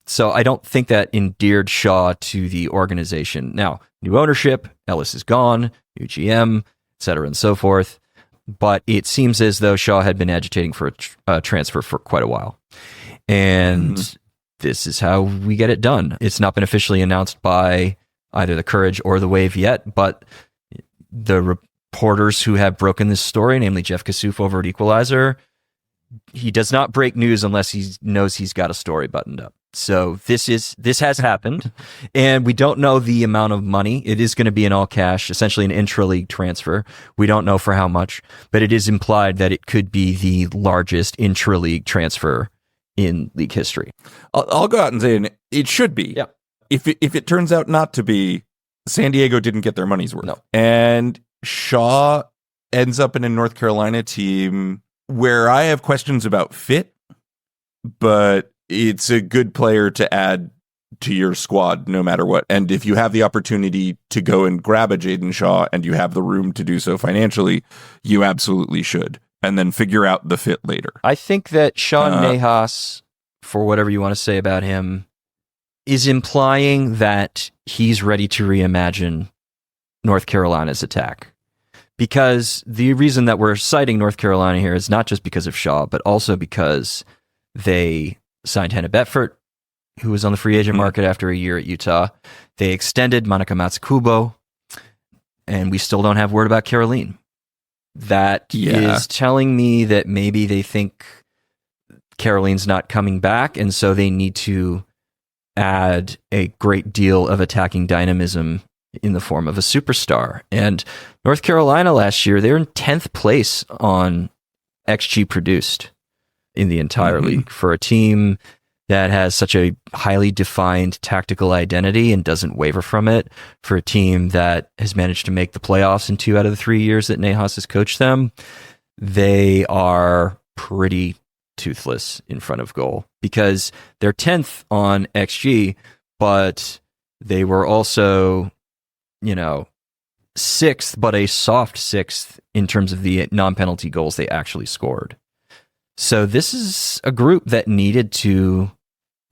So I don't think that endeared Shaw to the organization. Now, new ownership, Ellis is gone, new GM, et cetera, and so forth. But it seems as though Shaw had been agitating for a transfer for quite a while. And this is how we get it done. It's not been officially announced by either the Courage or the Wave yet, but the reporters who have broken this story, namely Jeff Kassouf over at Equalizer, he does not break news unless he knows he's got a story buttoned up. So this has happened, and we don't know the amount of money. It is going to be an all cash, essentially an intra-league transfer. We don't know for how much, but it is implied that it could be the largest intra-league transfer in league history. I'll go out and say it should be. Yeah. If it turns out not to be, San Diego didn't get their money's worth. No. And Shaw ends up in a North Carolina team where I have questions about fit, but it's a good player to add to your squad no matter what. And if you have the opportunity to go and grab a Jaden Shaw and you have the room to do so financially, you absolutely should. And then figure out the fit later. I think that Sean Nahas, for whatever you want to say about him, is implying that he's ready to reimagine North Carolina's attack. Because the reason that we're citing North Carolina here is not just because of Shaw, but also because they signed Hannah Betfort, who was on the free agent market after a year at Utah. They extended Monica Matsukubo, and we still don't have word about Caroline. That is telling me that maybe they think Caroline's not coming back, and so they need to add a great deal of attacking dynamism in the form of a superstar. And North Carolina last year, they were in 10th place on XG produced in the entire league for a team that has such a highly defined tactical identity and doesn't waver from it, for a team that has managed to make the playoffs in 2 out of the 3 years that Nahas has coached them. They are pretty toothless in front of goal because they're 10th on XG, but they were also, 6th, but a soft 6th in terms of the non-penalty goals they actually scored. So this is a group that needed to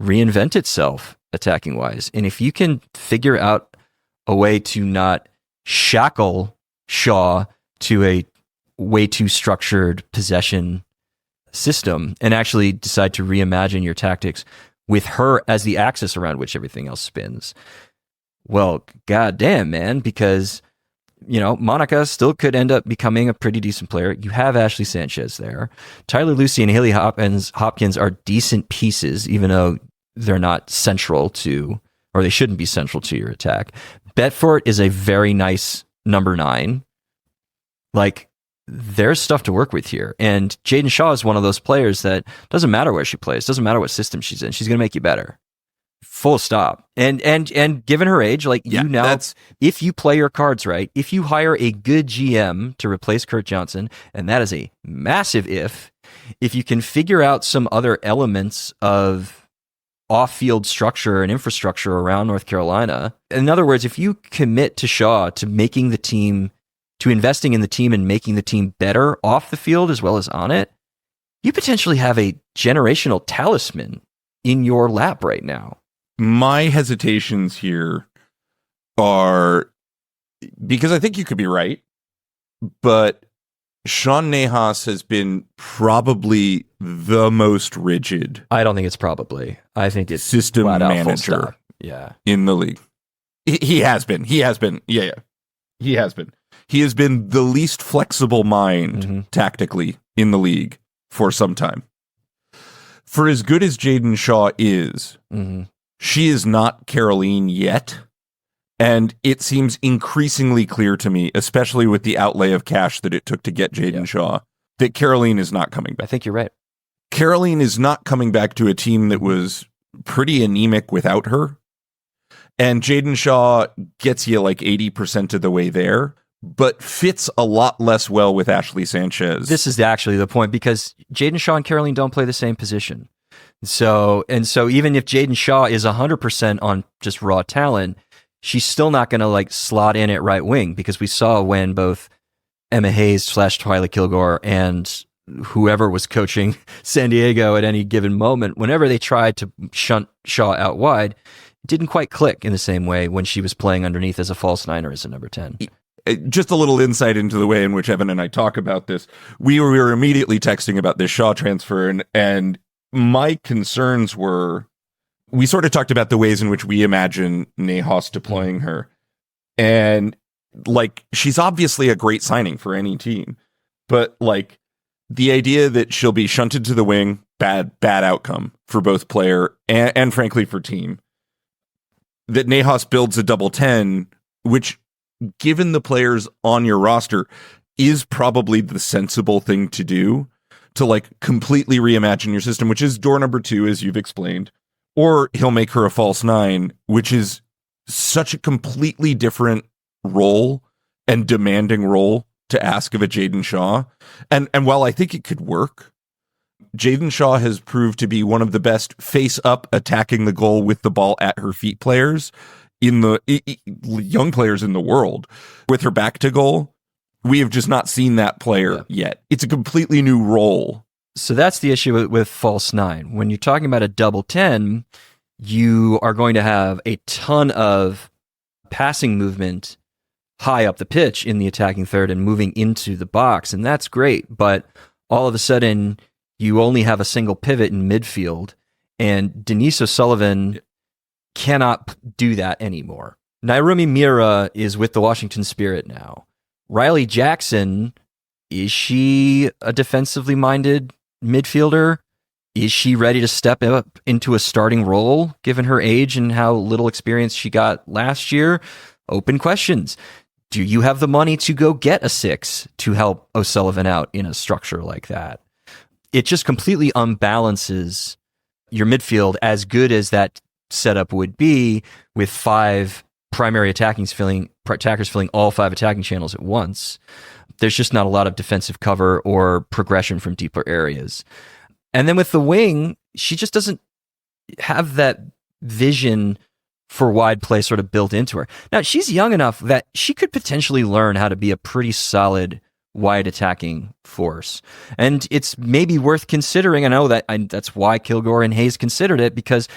reinvent itself attacking wise. And if you can figure out a way to not shackle Shaw to a way too structured possession system and actually decide to reimagine your tactics with her as the axis around which everything else spins. Well, goddamn, man, because, Monica still could end up becoming a pretty decent player. You have Ashley Sanchez there. Tyler Lucy and Haley Hopkins are decent pieces, even though they're not central to, or they shouldn't be central to your attack. Betfort is a very nice number 9. Like, there's stuff to work with here. And Jaden Shaw is one of those players that doesn't matter where she plays, doesn't matter what system she's in, she's going to make you better. Full stop. And given her age, if you play your cards right, if you hire a good GM to replace Kurt Johnson, and that is a massive if you can figure out some other elements of off-field structure and infrastructure around North Carolina, in other words, if you commit to Shaw to making the team, to investing in the team and making the team better off the field as well as on it, you potentially have a generational talisman in your lap right now. My hesitations here are because I think you could be right, but Sean Nahas has been probably the most rigid. I don't think it's probably. I think it's system manager in the league. He has been. Yeah. He has been. He has been the least flexible mind tactically in the league for some time. For as good as Jaden Shaw is, she is not Caroline yet. And it seems increasingly clear to me, especially with the outlay of cash that it took to get Jaden Shaw, that Caroline is not coming back. I think you're right. Caroline is not coming back to a team that was pretty anemic without her. And Jaden Shaw gets you like 80% of the way there, but fits a lot less well with Ashley Sanchez. This is actually the point, because Jaden Shaw and Caroline don't play the same position. So even if Jaden Shaw is 100% on just raw talent, she's still not going to slot in at right wing, because we saw when both Emma Hayes / Twyla Kilgore and whoever was coaching San Diego at any given moment, whenever they tried to shunt Shaw out wide, it didn't quite click in the same way when she was playing underneath as a false nine or as a number 10. Just a little insight into the way in which Evan and I talk about this. We were immediately texting about this Shaw transfer, and my concerns were, we sort of talked about the ways in which we imagine Nahas deploying her. And she's obviously a great signing for any team, but the idea that she'll be shunted to the wing, bad outcome for both player and frankly for team. That Nahas builds a double 10, which, given the players on your roster, is probably the sensible thing to do, to completely reimagine your system, which is door number 2, as you've explained. Or he'll make her a false 9, which is such a completely different role and demanding role to ask of a Jaden Shaw. And while I think it could work, Jaden Shaw has proved to be one of the best face-up attacking the goal with the ball at her feet players in the young players in the world. With her back to goal, we have just not seen that player yet. It's a completely new role. So that's the issue with false 9. When you're talking about a double 10, you are going to have a ton of passing movement high up the pitch in the attacking third and moving into the box, and that's great. But all of a sudden, you only have a single pivot in midfield, and Denise O'Sullivan cannot do that anymore. Nairumi Mira is with the Washington Spirit now. Riley Jackson, is she a defensively minded midfielder? Is she ready to step up into a starting role, given her age and how little experience she got last year? Open questions. Do you have the money to go get a 6 to help O'Sullivan out in a structure like that? It just completely unbalances your midfield, as good as that setup would be, with 5 primary attackers filling all 5 attacking channels at once. There's just not a lot of defensive cover or progression from deeper areas. And then with the wing, she just doesn't have that vision for wide play sort of built into her. Now, she's young enough that she could potentially learn how to be a pretty solid wide attacking force. And it's maybe worth considering. I know that's why Kilgore and Hayes considered it, because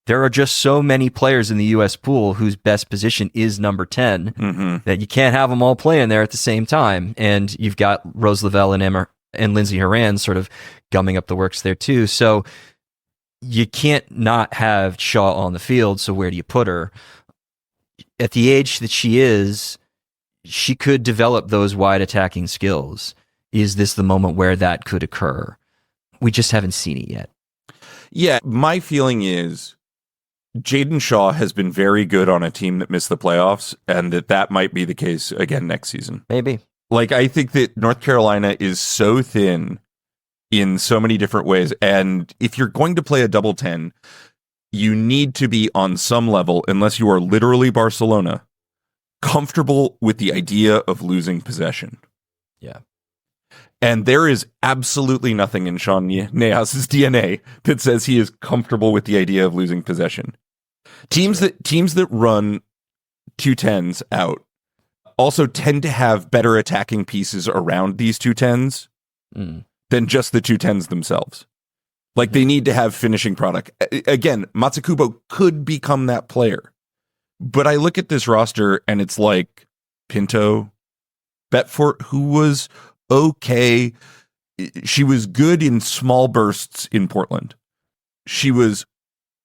there are just so many players in the U.S. pool whose best position is number 10 that you can't have them all playing there at the same time. And you've got Rose Lavelle and Lindsey Horan sort of gumming up the works there too. So you can't not have Shaw on the field. So where do you put her? At the age that she is, she could develop those wide attacking skills. Is this the moment where that could occur? We just haven't seen it yet. Yeah, my feeling is Jaden Shaw has been very good on a team that missed the playoffs, and that might be the case again next season. Maybe. Like, I think that North Carolina is so thin in so many different ways, and if you're going to play a double 10, you need to be on some level, unless you are literally Barcelona, comfortable with the idea of losing possession. Yeah. And there is absolutely nothing in Sean Nahas's DNA that says he is comfortable with the idea of losing possession. Teams that run 210s out also tend to have better attacking pieces around these 210s than just the 210s themselves. Like, they need to have finishing product. Again, Matsukubo could become that player. But I look at this roster and it's like Pinto, Betfort, who was okay. She was good in small bursts in Portland. She was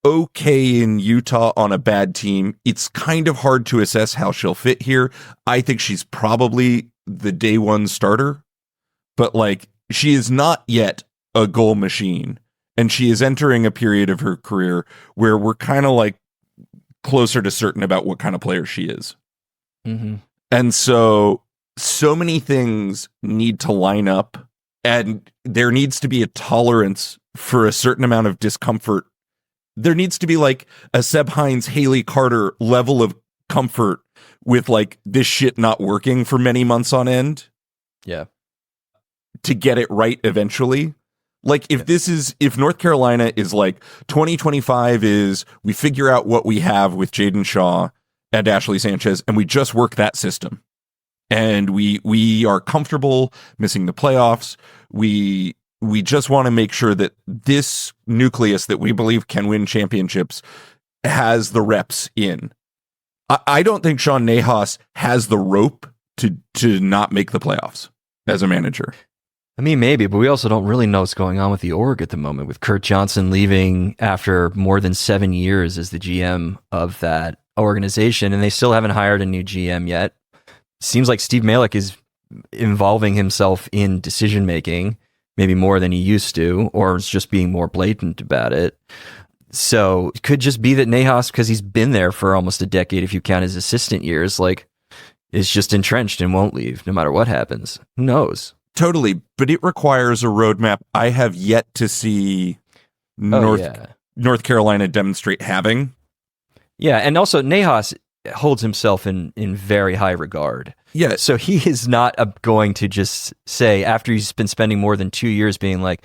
okay in Utah on a bad team. It's kind of hard to assess how she'll fit here. I think she's probably the day one starter, but like, she is not yet a goal machine. And she is entering a period of her career where we're kind of like closer to certain about what kind of player she is. And so many things need to line up, and there needs to be a tolerance for a certain amount of discomfort. There needs to be like a Seb Hines, Haley Carter level of comfort with like this shit not working for many months on end. Yeah. To get it right eventually. Like, if North Carolina is like 2025 is we figure out what we have with Jaden Shaw and Ashley Sanchez, and we just work that system. And we are comfortable missing the playoffs. We just want to make sure that this nucleus that we believe can win championships has the reps in. I don't think Sean Nahas has the rope to not make the playoffs as a manager. I mean, maybe, but we also don't really know what's going on with the org at the moment, with Kurt Johnson leaving after more than 7 years as the GM of that organization, and they still haven't hired a new GM yet. Seems like Steve Malick is involving himself in decision-making, maybe more than he used to, or is just being more blatant about it. So it could just be that Nahas, because he's been there for almost a decade, if you count his assistant years, like, is just entrenched and won't leave no matter what happens. Who knows? Totally, but it requires a roadmap I have yet to see North Carolina demonstrate having. Yeah, and also Nahas holds himself in very high regard. Yeah. So he is not going to just say, after he's been spending more than 2 years being like,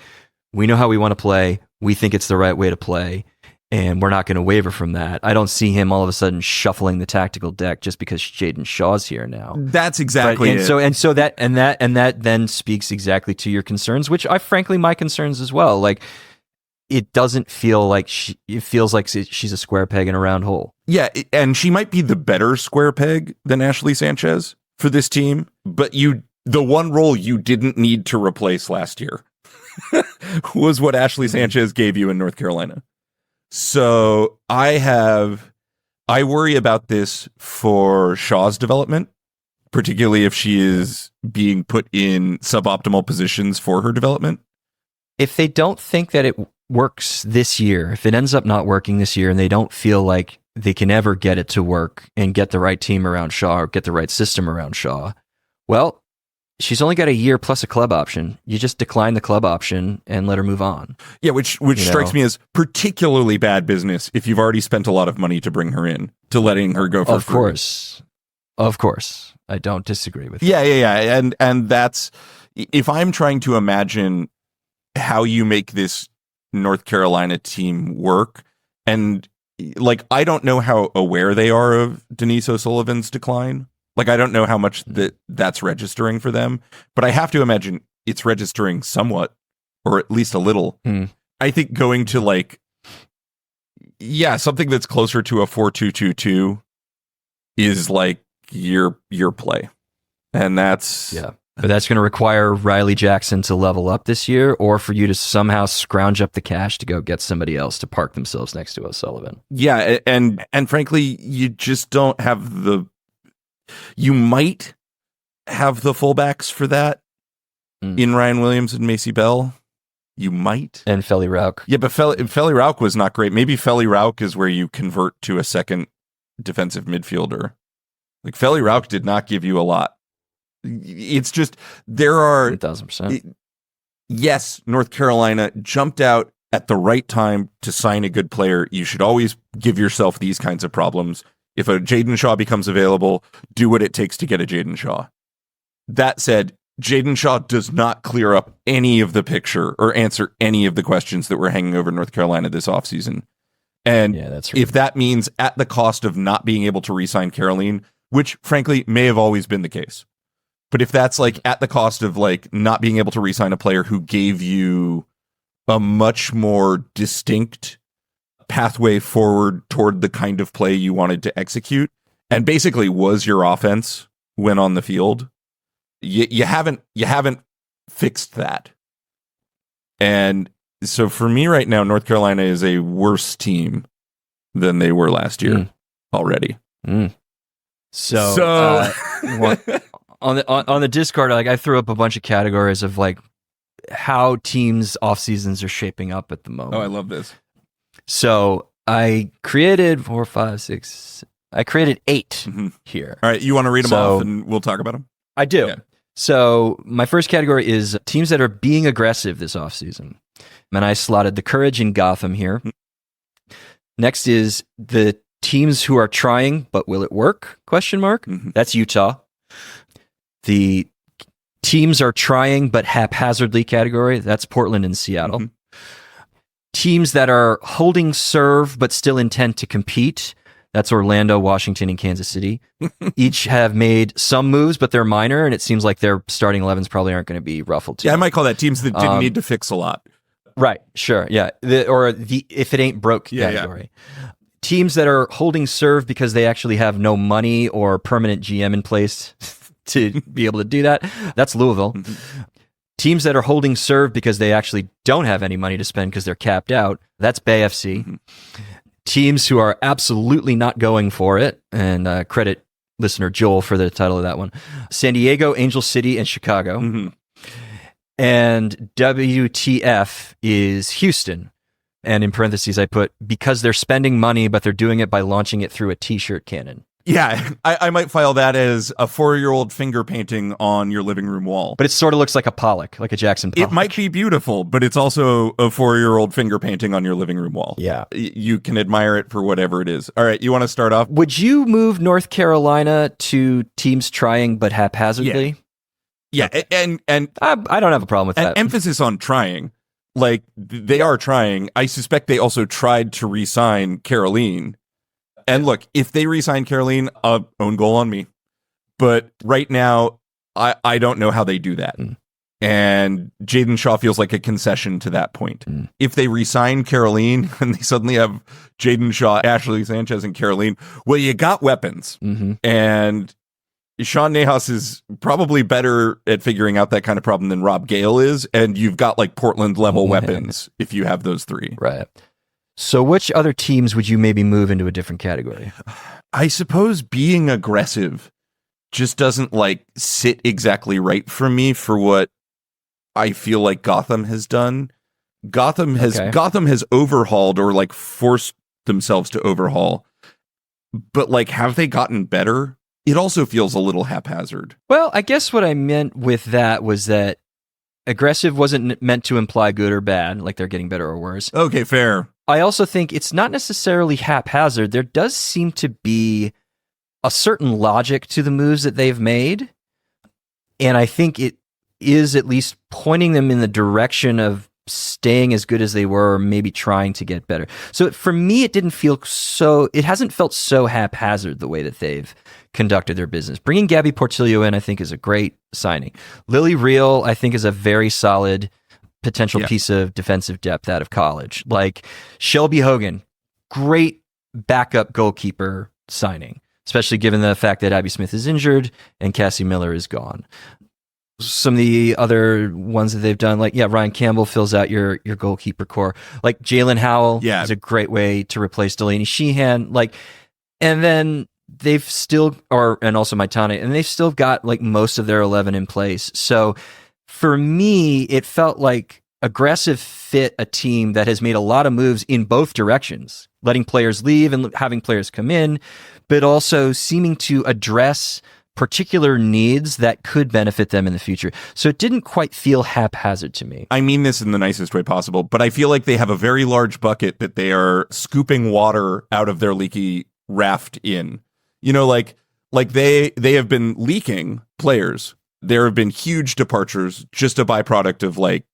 we know how we want to play, we think it's the right way to play, and we're not going to waver from that. I don't see him all of a sudden shuffling the tactical deck just because Jaden Shaw's here now. That's exactly it. So that then speaks exactly to your concerns, which I frankly my concerns as well. Like, it doesn't feel like it feels like she's a square peg in a round hole. Yeah, and she might be the better square peg than Ashley Sanchez for this team, but the one role you didn't need to replace last year was what Ashley Sanchez gave you in North Carolina. So I worry about this for Shaw's development, particularly if she is being put in suboptimal positions for her development. If they don't think that it works this year, if it ends up not working this year and they don't feel like they can ever get it to work and get the right team around Shaw or get the right system around Shaw, well, she's only got a year plus a club option. You just decline the club option and let her move on. Yeah, which strikes me as particularly bad business if you've already spent a lot of money to bring her in, to letting her go for free. Of course. I don't disagree with that. Yeah. And that's, if I'm trying to imagine how you make this North Carolina team work, and like, I don't know how aware they are of Denise O'Sullivan's decline. Like, I don't know how much that's registering for them, but I have to imagine it's registering somewhat, or at least a little. I think going to like Yeah, something that's closer to a 4-2-2-2 is like your play. And that's But that's going to require Riley Jackson to level up this year, or for you to somehow scrounge up the cash to go get somebody else to park themselves next to O'Sullivan. Yeah, and frankly, you just don't have you might have the fullbacks for that in Ryan Williams and Macy Bell. You might. And Feli Rauk. Yeah, but Feli Rauk was not great. Maybe Feli Rauk is where you convert to a second defensive midfielder. Like, Feli Rauk did not give you a lot. It's just, there are... 1,000%. Yes, North Carolina jumped out at the right time to sign a good player. You should always give yourself these kinds of problems. If a Jaden Shaw becomes available, do what it takes to get a Jaden Shaw. That said, Jaden Shaw does not clear up any of the picture or answer any of the questions that were hanging over North Carolina this offseason. And that's right. If that means at the cost of not being able to re-sign Caroline, which frankly may have always been the case, but if that's like at the cost of like not being able to re-sign a player who gave you a much more distinct pathway forward toward the kind of play you wanted to execute, and basically was your offense when on the field, you haven't fixed that. And so for me right now, North Carolina is a worse team than they were last year already. So on the Discord, like, I threw up a bunch of categories of like how teams off seasons are shaping up at the moment. Oh, I love this. So I created 4, 5, 6. I created 8 here. All right, you want to read them off and we'll talk about them? I do. Yeah. So my first category is teams that are being aggressive this offseason. And I slotted the Courage in Gotham here. Next is the teams who are trying, but will it work? ? That's Utah. The teams are trying, but haphazardly category. That's Portland and Seattle. Teams that are holding serve, but still intend to compete. That's Orlando, Washington, and Kansas City. Each have made some moves, but they're minor, and it seems like their starting 11s probably aren't going to be ruffled too. Yeah, I might call that teams that didn't need to fix a lot. Right, sure, yeah. The if it ain't broke category. Yeah. Teams that are holding serve because they actually have no money or permanent GM in place to be able to do that. That's Louisville. Teams that are holding serve because they actually don't have any money to spend because they're capped out. That's Bay FC. Teams who are absolutely not going for it, and credit listener Joel for the title of that one. San Diego, Angel City, and Chicago. And WTF is Houston. And in parentheses, I put, because they're spending money, but they're doing it by launching it through a t-shirt cannon. Yeah, I might file that as a 4-year-old finger painting on your living room wall. But it sort of looks like a Pollock, like a Jackson Pollock. It might be beautiful, but it's also a 4-year-old finger painting on your living room wall. Yeah. You can admire it for whatever it is. All right, you want to start off? Would you move North Carolina to teams trying but haphazardly? Yeah, and I don't have a problem with that. Emphasis on trying. Like, they are trying. I suspect they also tried to re-sign Caroline. And look, if they re-sign Caroline, own goal on me. But right now, I don't know how they do that. And Jaden Shaw feels like a concession to that point. If they re-sign Caroline and they suddenly have Jaden Shaw, Ashley Sanchez, and Caroline, well, you got weapons. And Sean Nahas is probably better at figuring out that kind of problem than Rob Gale is. And you've got like Portland level weapons if you have those three. Right. So which other teams would you maybe move into a different category? I suppose being aggressive just doesn't like sit exactly right for me for what I feel like Gotham has done. Gotham has overhauled or like forced themselves to overhaul. But like, have they gotten better? It also feels a little haphazard. Well, I guess what I meant with that was that aggressive wasn't meant to imply good or bad, like they're getting better or worse. Okay, fair. I also think it's not necessarily haphazard. There does seem to be a certain logic to the moves that they've made. And I think it is at least pointing them in the direction of staying as good as they were, or maybe trying to get better. So for me, it hasn't felt so haphazard the way that they've conducted their business. Bringing Gabby Portillo in, I think, is a great signing. Lily Reel, I think, is a very solid potential piece of defensive depth out of college. Like Shelby Hogan, great backup goalkeeper signing, especially given the fact that Abby Smith is injured and Cassie Miller is gone. Some of the other ones that they've done, like, Ryan Campbell fills out your goalkeeper core. Like Jalen Howell is a great way to replace Delaney Sheehan. Like, and then they've still, and also Maitane, and they've still got like most of their 11 in place. So for me, it felt like aggressive fit a team that has made a lot of moves in both directions, letting players leave and having players come in, but also seeming to address particular needs that could benefit them in the future. So it didn't quite feel haphazard to me. I mean this in the nicest way possible, but I feel like they have a very large bucket that they are scooping water out of their leaky raft in. You know, like they have been leaking players. There have been huge departures, just a byproduct of like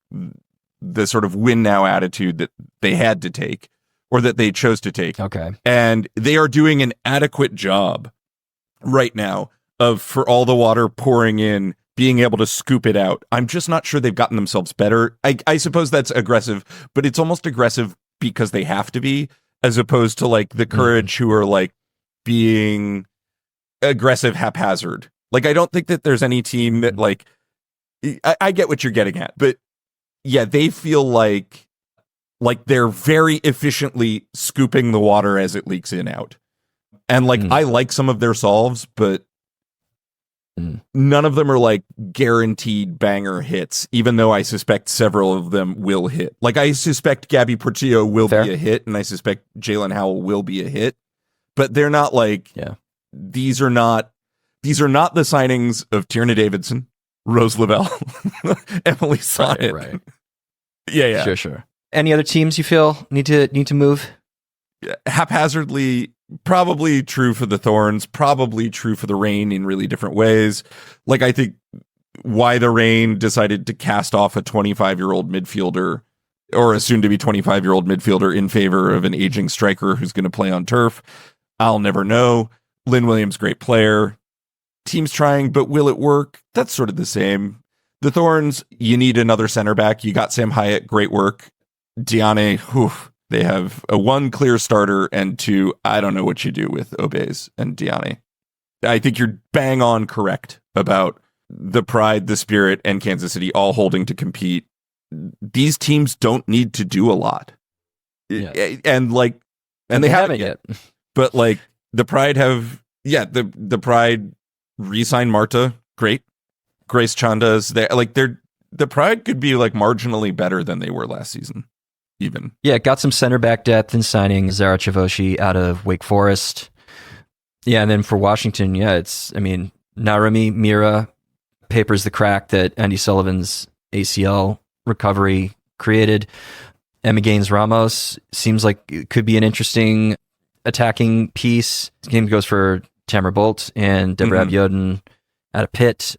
the sort of win now attitude that they had to take or that they chose to take. Okay. And they are doing an adequate job right now of, for all the water pouring in, being able to scoop it out. I'm just not sure they've gotten themselves better. I suppose that's aggressive, but it's almost aggressive because they have to be, as opposed to like the Courage who are like being aggressive haphazard. Like, I don't think that there's any team that like, I get what you're getting at, but yeah, they feel like they're very efficiently scooping the water as it leaks in out. And like, I like some of their solves, but none of them are like guaranteed banger hits, even though I suspect several of them will hit. Like, I suspect Gabby Portillo will be a hit, and I suspect Jalen Howell will be a hit, but they're not like, these are not the signings of Tierna Davidson, Rose Lavelle, Emily Sonnet. Right. Yeah. Sure. Any other teams you feel need to move? Haphazardly, probably true for the Thorns, probably true for the Reign in really different ways. Like, I think why the Reign decided to cast off a 25-year-old midfielder, or a soon-to-be 25-year-old midfielder, in favor of an aging striker who's going to play on turf, I'll never know. Lynn Williams, great player. Team's trying, but will it work? That's sort of the same. The Thorns, you need another center back. You got Sam Hyatt, great work. Diane, they have a 1 clear starter, and 2, I don't know what you do with Obeys and Diane. I think you're bang on correct about the Pride, the Spirit, and Kansas City all holding to compete. These teams don't need to do a lot. And they haven't yet. But like, the Pride have, the Pride re-signed Marta, great. Grace Chanda's there. Like, the Pride could be like marginally better than they were last season, even. Yeah, got some center back depth in signing Zara Chavoshi out of Wake Forest. Yeah, and then for Washington, Narumi Mira papers the crack that Andy Sullivan's ACL recovery created. Emma Gaines Ramos seems like it could be an interesting attacking piece. This game goes for Tamara Bolt and Deborah Abiodun at a Pitt.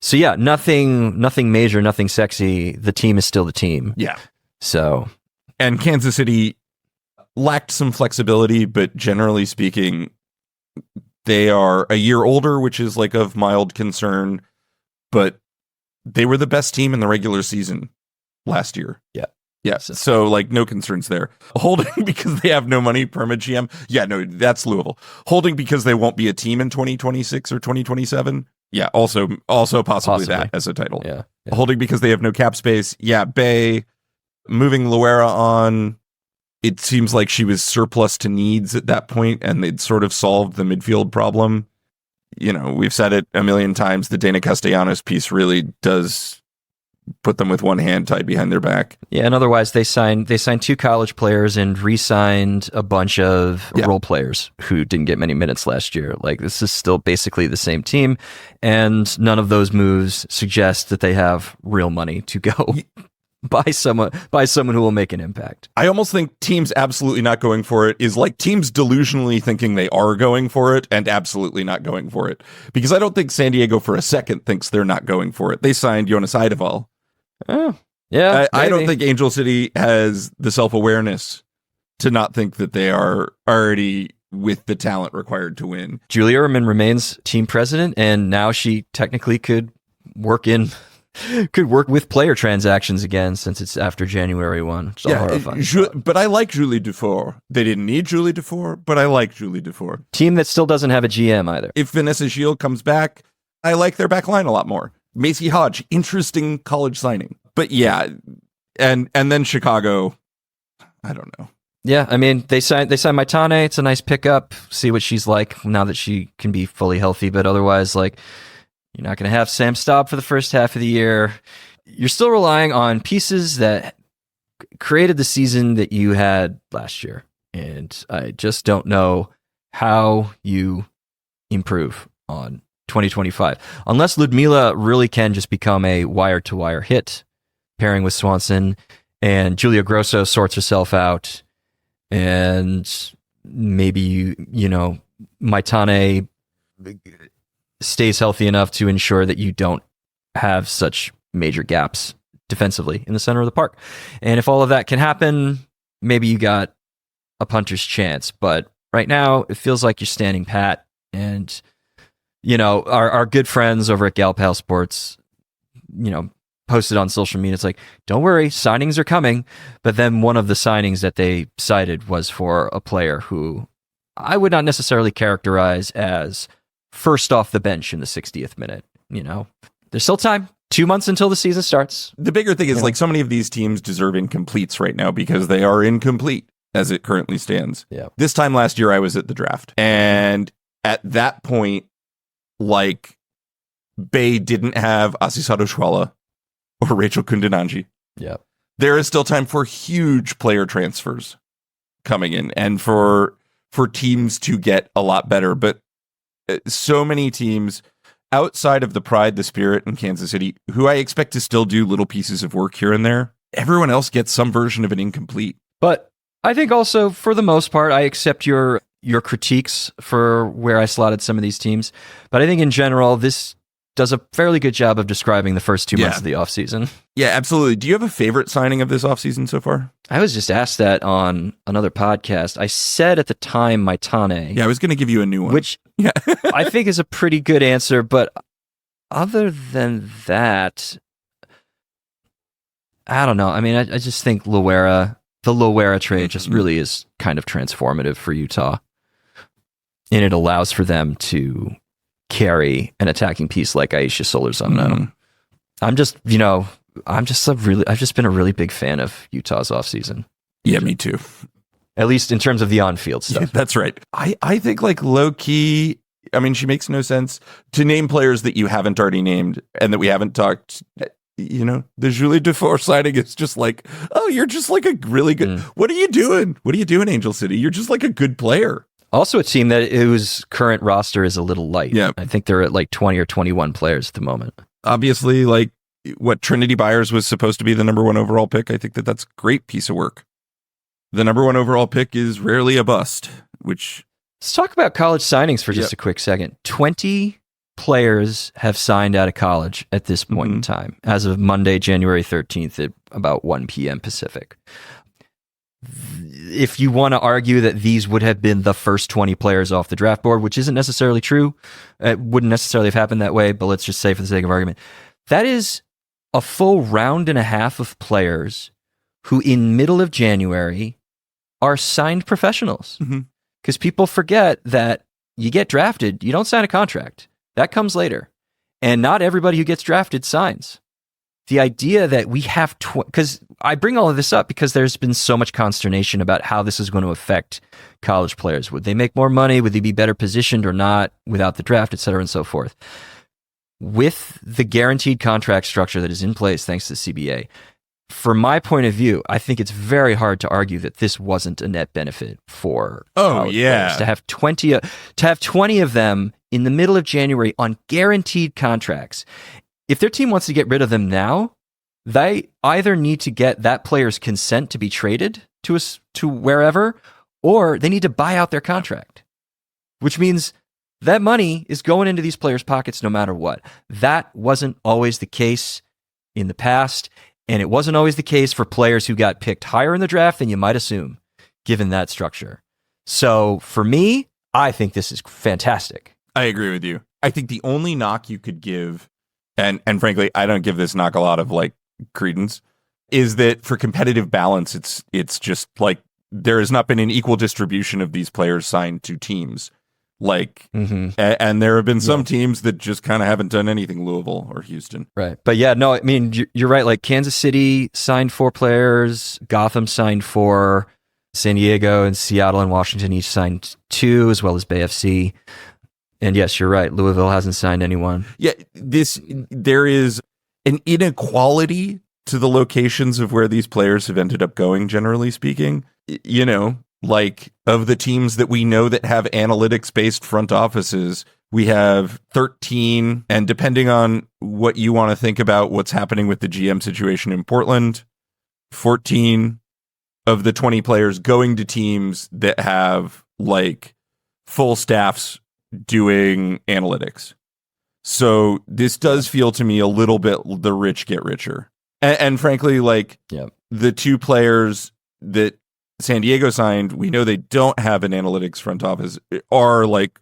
So yeah, nothing major, nothing sexy. The team is still the team. Yeah. So, and Kansas City lacked some flexibility, but generally speaking, they are a year older, which is like of mild concern, but they were the best team in the regular season last year. Yeah. Yeah. So like, no concerns there. Holding because they have no money, perma GM. Yeah, no, that's Louisville. Holding because they won't be a team in 2026 or 2027. Yeah, also possibly that as a title. Yeah. Holding because they have no cap space. Yeah, Bay. Moving Luera on, it seems like she was surplus to needs at that point, and they'd sort of solved the midfield problem. You know, we've said it a million times, the Dana Castellanos piece really does put them with one hand tied behind their back. Yeah, and otherwise they signed 2 college players and re-signed a bunch of role players who didn't get many minutes last year. Like, this is still basically the same team, and none of those moves suggest that they have real money to go buy someone who will make an impact. I almost think teams absolutely not going for it is like teams delusionally thinking they are going for it and absolutely not going for it. Because I don't think San Diego for a second thinks they're not going for it. They signed Jonas Eideval. Oh, yeah. I don't think Angel City has the self-awareness to not think that they are already with the talent required to win. Julia Ehrman remains team president, and now she technically could work in could work with player transactions again since it's after January 1. It's all horrifying. But I like Julie Dufour. They didn't need Julie Dufour, but I like Julie Dufour. Team that still doesn't have a GM either. If Vanessa Gilles comes back, I like their back line a lot more. Macy Hodge, interesting college signing. But yeah, and then Chicago, I don't know. Yeah, I mean, they signed Maitane. It's a nice pickup. See what she's like now that she can be fully healthy. But otherwise, like, you're not going to have Sam Staub for the first half of the year. You're still relying on pieces that created the season that you had last year. And I just don't know how you improve on 2025. Unless Ludmila really can just become a wire-to-wire hit, pairing with Swanson, and Julia Grosso sorts herself out, and maybe, you know, Maitane stays healthy enough to ensure that you don't have such major gaps defensively in the center of the park. And if all of that can happen, maybe you got a punter's chance. But right now, it feels like you're standing pat. And, you know, our good friends over at Gal Pal Sports, you know, posted on social media. It's like, don't worry, signings are coming. But then one of the signings that they cited was for a player who I would not necessarily characterize as first off the bench in the 60th minute. You know, there's still time. 2 months until the season starts. The bigger thing is, like, so many of these teams deserve incompletes right now because they are incomplete as it currently stands. Yeah. This time last year, I was at the draft. And at that point, like, Bay didn't have Asisato Shwala or Rachel Kundananji. Yeah. There is still time for huge player transfers coming in and for teams to get a lot better. But so many teams outside of the Pride, the Spirit, and Kansas City, who I expect to still do little pieces of work here and there, everyone else gets some version of an incomplete. But I think also, for the most part, I accept your critiques for where I slotted some of these teams. But I think in general, this does a fairly good job of describing the first 2 months of the offseason. Yeah, absolutely. Do you have a favorite signing of this offseason so far? I was just asked that on another podcast. I said at the time Maitane. Yeah, I was going to give you a new one. Which I think is a pretty good answer. But other than that, I don't know. I mean, I just think the Loera trade just really is kind of transformative for Utah. And it allows for them to carry an attacking piece like Aisha Solorzano. I've just been a really big fan of Utah's offseason. Yeah, me too. At least in terms of the on-field stuff. Yeah, that's right. I think, like, low-key, I mean, she makes no sense to name players that you haven't already named and that we haven't talked. You know, the Julie Dufour signing is just like, oh, you're just like a really good. What are you doing? What are you doing, Angel City? You're just like a good player. Also a team that whose current roster is a little light. Yeah. I think they're at like 20 or 21 players at the moment. Obviously, like, what Trinity Byers was supposed to be the number 1 overall pick. I think that's a great piece of work. The number 1 overall pick is rarely a bust, which... Let's talk about college signings for just a quick second. 20 players have signed out of college at this point in time, as of Monday, January 13th at about 1 p.m. Pacific. If you want to argue that these would have been the first 20 players off the draft board, which isn't necessarily true, it wouldn't necessarily have happened that way, but let's just say for the sake of argument, that is a full round and a half of players who in middle of January are signed professionals. Because people forget that you get drafted, you don't sign a contract. That comes later. And not everybody who gets drafted signs. The idea that we have, because I bring all of this up because there's been so much consternation about how this is going to affect college players. Would they make more money? Would they be better positioned or not without the draft, et cetera, and so forth? With the guaranteed contract structure that is in place, thanks to the CBA, from my point of view, I think it's very hard to argue that this wasn't a net benefit for college players. To have 20 of them in the middle of January on guaranteed contracts. If their team wants to get rid of them now, they either need to get that player's consent to be traded to wherever, or they need to buy out their contract, which means that money is going into these players' pockets no matter what. That wasn't always the case in the past, and it wasn't always the case for players who got picked higher in the draft than you might assume, given that structure. So for me, I think this is fantastic. I agree with you. I think the only knock you could give and frankly, I don't give this knock a lot of like credence, is that for competitive balance, it's just like there has not been an equal distribution of these players signed to teams. Like, and there have been some teams that just kind of haven't done anything, Louisville or Houston. Right. But yeah, no, I mean, you're right. Like Kansas City signed 4 players, Gotham signed 4, San Diego and Seattle and Washington each signed 2, as well as Bay FC. And yes, you're right. Louisville hasn't signed anyone. Yeah, there is an inequality to the locations of where these players have ended up going, generally speaking. You know, like of the teams that we know that have analytics-based front offices, we have 13, and depending on what you want to think about what's happening with the GM situation in Portland, 14 of the 20 players going to teams that have like full staffs doing analytics. So this does feel to me a little bit the rich get richer. And frankly, like the 2 players that San Diego signed, we know they don't have an analytics front office, were like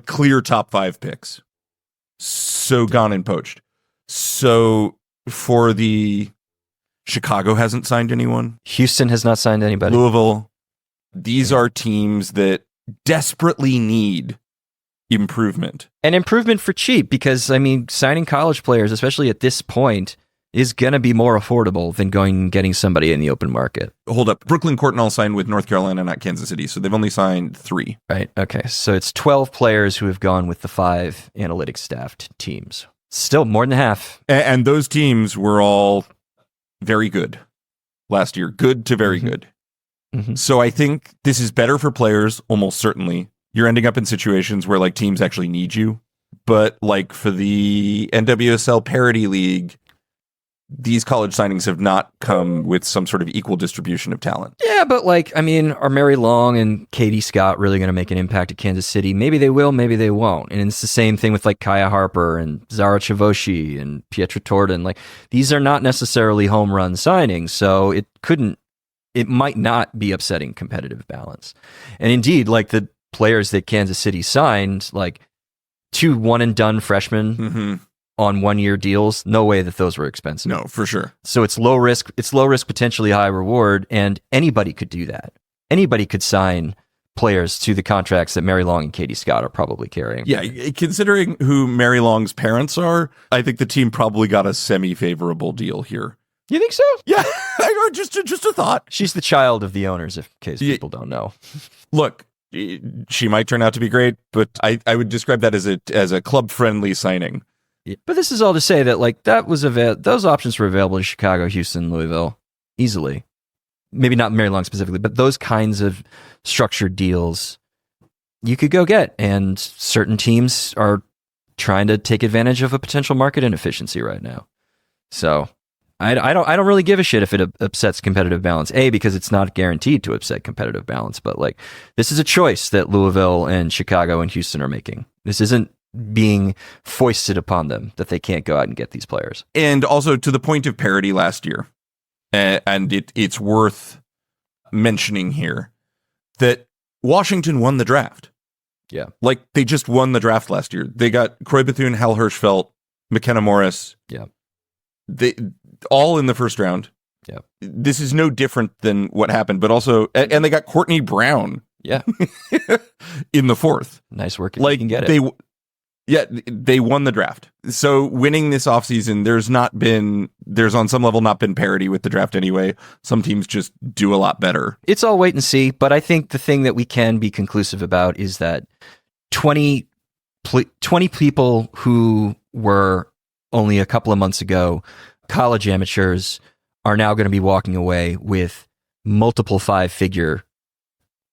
clear top 5 picks. So gone and poached. So for the Chicago hasn't signed anyone. Houston has not signed anybody. Louisville. These are teams that desperately need improvement. And improvement for cheap, because, I mean, signing college players, especially at this point, is going to be more affordable than going and getting somebody in the open market. Hold up. Brooklyn Courtnall signed with North Carolina, not Kansas City, so they've only signed 3. Right. Okay. So it's 12 players who have gone with the 5 analytics staffed teams. Still more than half. And those teams were all very good last year. Good to very good. So I think this is better for players, almost certainly. You're ending up in situations where like teams actually need you. But like for the NWSL Parity League, these college signings have not come with some sort of equal distribution of talent. Yeah, but like, I mean, are Mary Long and Katie Scott really going to make an impact at Kansas City? Maybe they will, maybe they won't. And it's the same thing with like Kaya Harper and Zara Chavoshi and Pietra Torden. Like, these are not necessarily home run signings, so it might not be upsetting competitive balance. And indeed, like the players that Kansas City signed, like 2 one and done freshmen on 1-year deals, no way that those were expensive. No, for sure. So it's low risk, potentially high reward, and anybody could do that. Anybody could sign players to the contracts that Mary Long and Katie Scott are probably carrying. Yeah, considering who Mary Long's parents are, I think the team probably got a semi-favorable deal here. You think so? Yeah, just a thought. She's the child of the owners, in case people don't know. Look, she might turn out to be great, but I would describe that as a club-friendly signing. Yeah. But this is all to say that like that was those options were available to Chicago, Houston, Louisville easily. Maybe not Mary Long specifically, but those kinds of structured deals you could go get. And certain teams are trying to take advantage of a potential market inefficiency right now. So I don't really give a shit if it upsets competitive balance. A, because it's not guaranteed to upset competitive balance, but like this is a choice that Louisville and Chicago and Houston are making. This isn't being foisted upon them that they can't go out and get these players. And also to the point of parity last year, and it's worth mentioning here that Washington won the draft. Yeah. Like they just won the draft last year. They got Croy Bethune, Hal Hirschfeld, McKenna Morris. Yeah. They all in the first round. Yeah. This is no different than what happened, but also, and they got Courtney Brown. Yeah. in the 4th. Nice work. Like, you can get it. They won the draft. So winning this offseason, there's on some level not been parity with the draft anyway. Some teams just do a lot better. It's all wait and see, but I think the thing that we can be conclusive about is that 20 people who were only a couple of months ago college amateurs are now going to be walking away with multiple 5-figure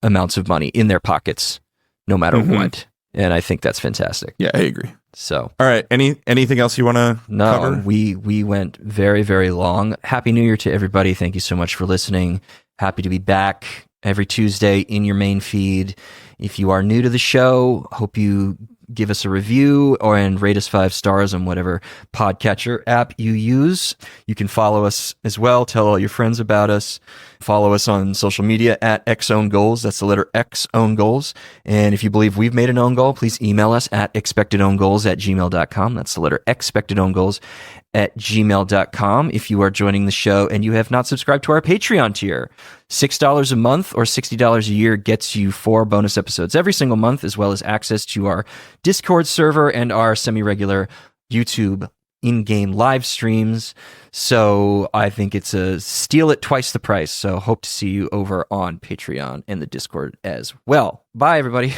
amounts of money in their pockets, no matter what. And I think that's fantastic. Yeah, I agree. So, all right. Anything else you want to cover? No, we went very, very long. Happy New Year to everybody. Thank you so much for listening. Happy to be back every Tuesday in your main feed. If you are new to the show, hope you give us a review and rate us 5 stars on whatever podcatcher app you use. You can follow us as well. Tell all your friends about us. Follow us on social media at XOwnGoals. That's the letter X Own Goals. And if you believe we've made an own goal, please email us at expectedowngoals@gmail.com. That's the letter expectedowngoals@gmail.com. If you are joining the show and you have not subscribed to our Patreon tier, $6 a month or $60 a year gets you 4 bonus episodes every single month, as well as access to our Discord server and our semi-regular YouTube in-game live streams. So I think it's a steal at twice the price. So hope to see you over on Patreon and the Discord as well. Bye, everybody.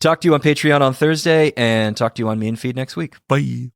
Talk to you on Patreon on Thursday and talk to you on main feed next week. Bye.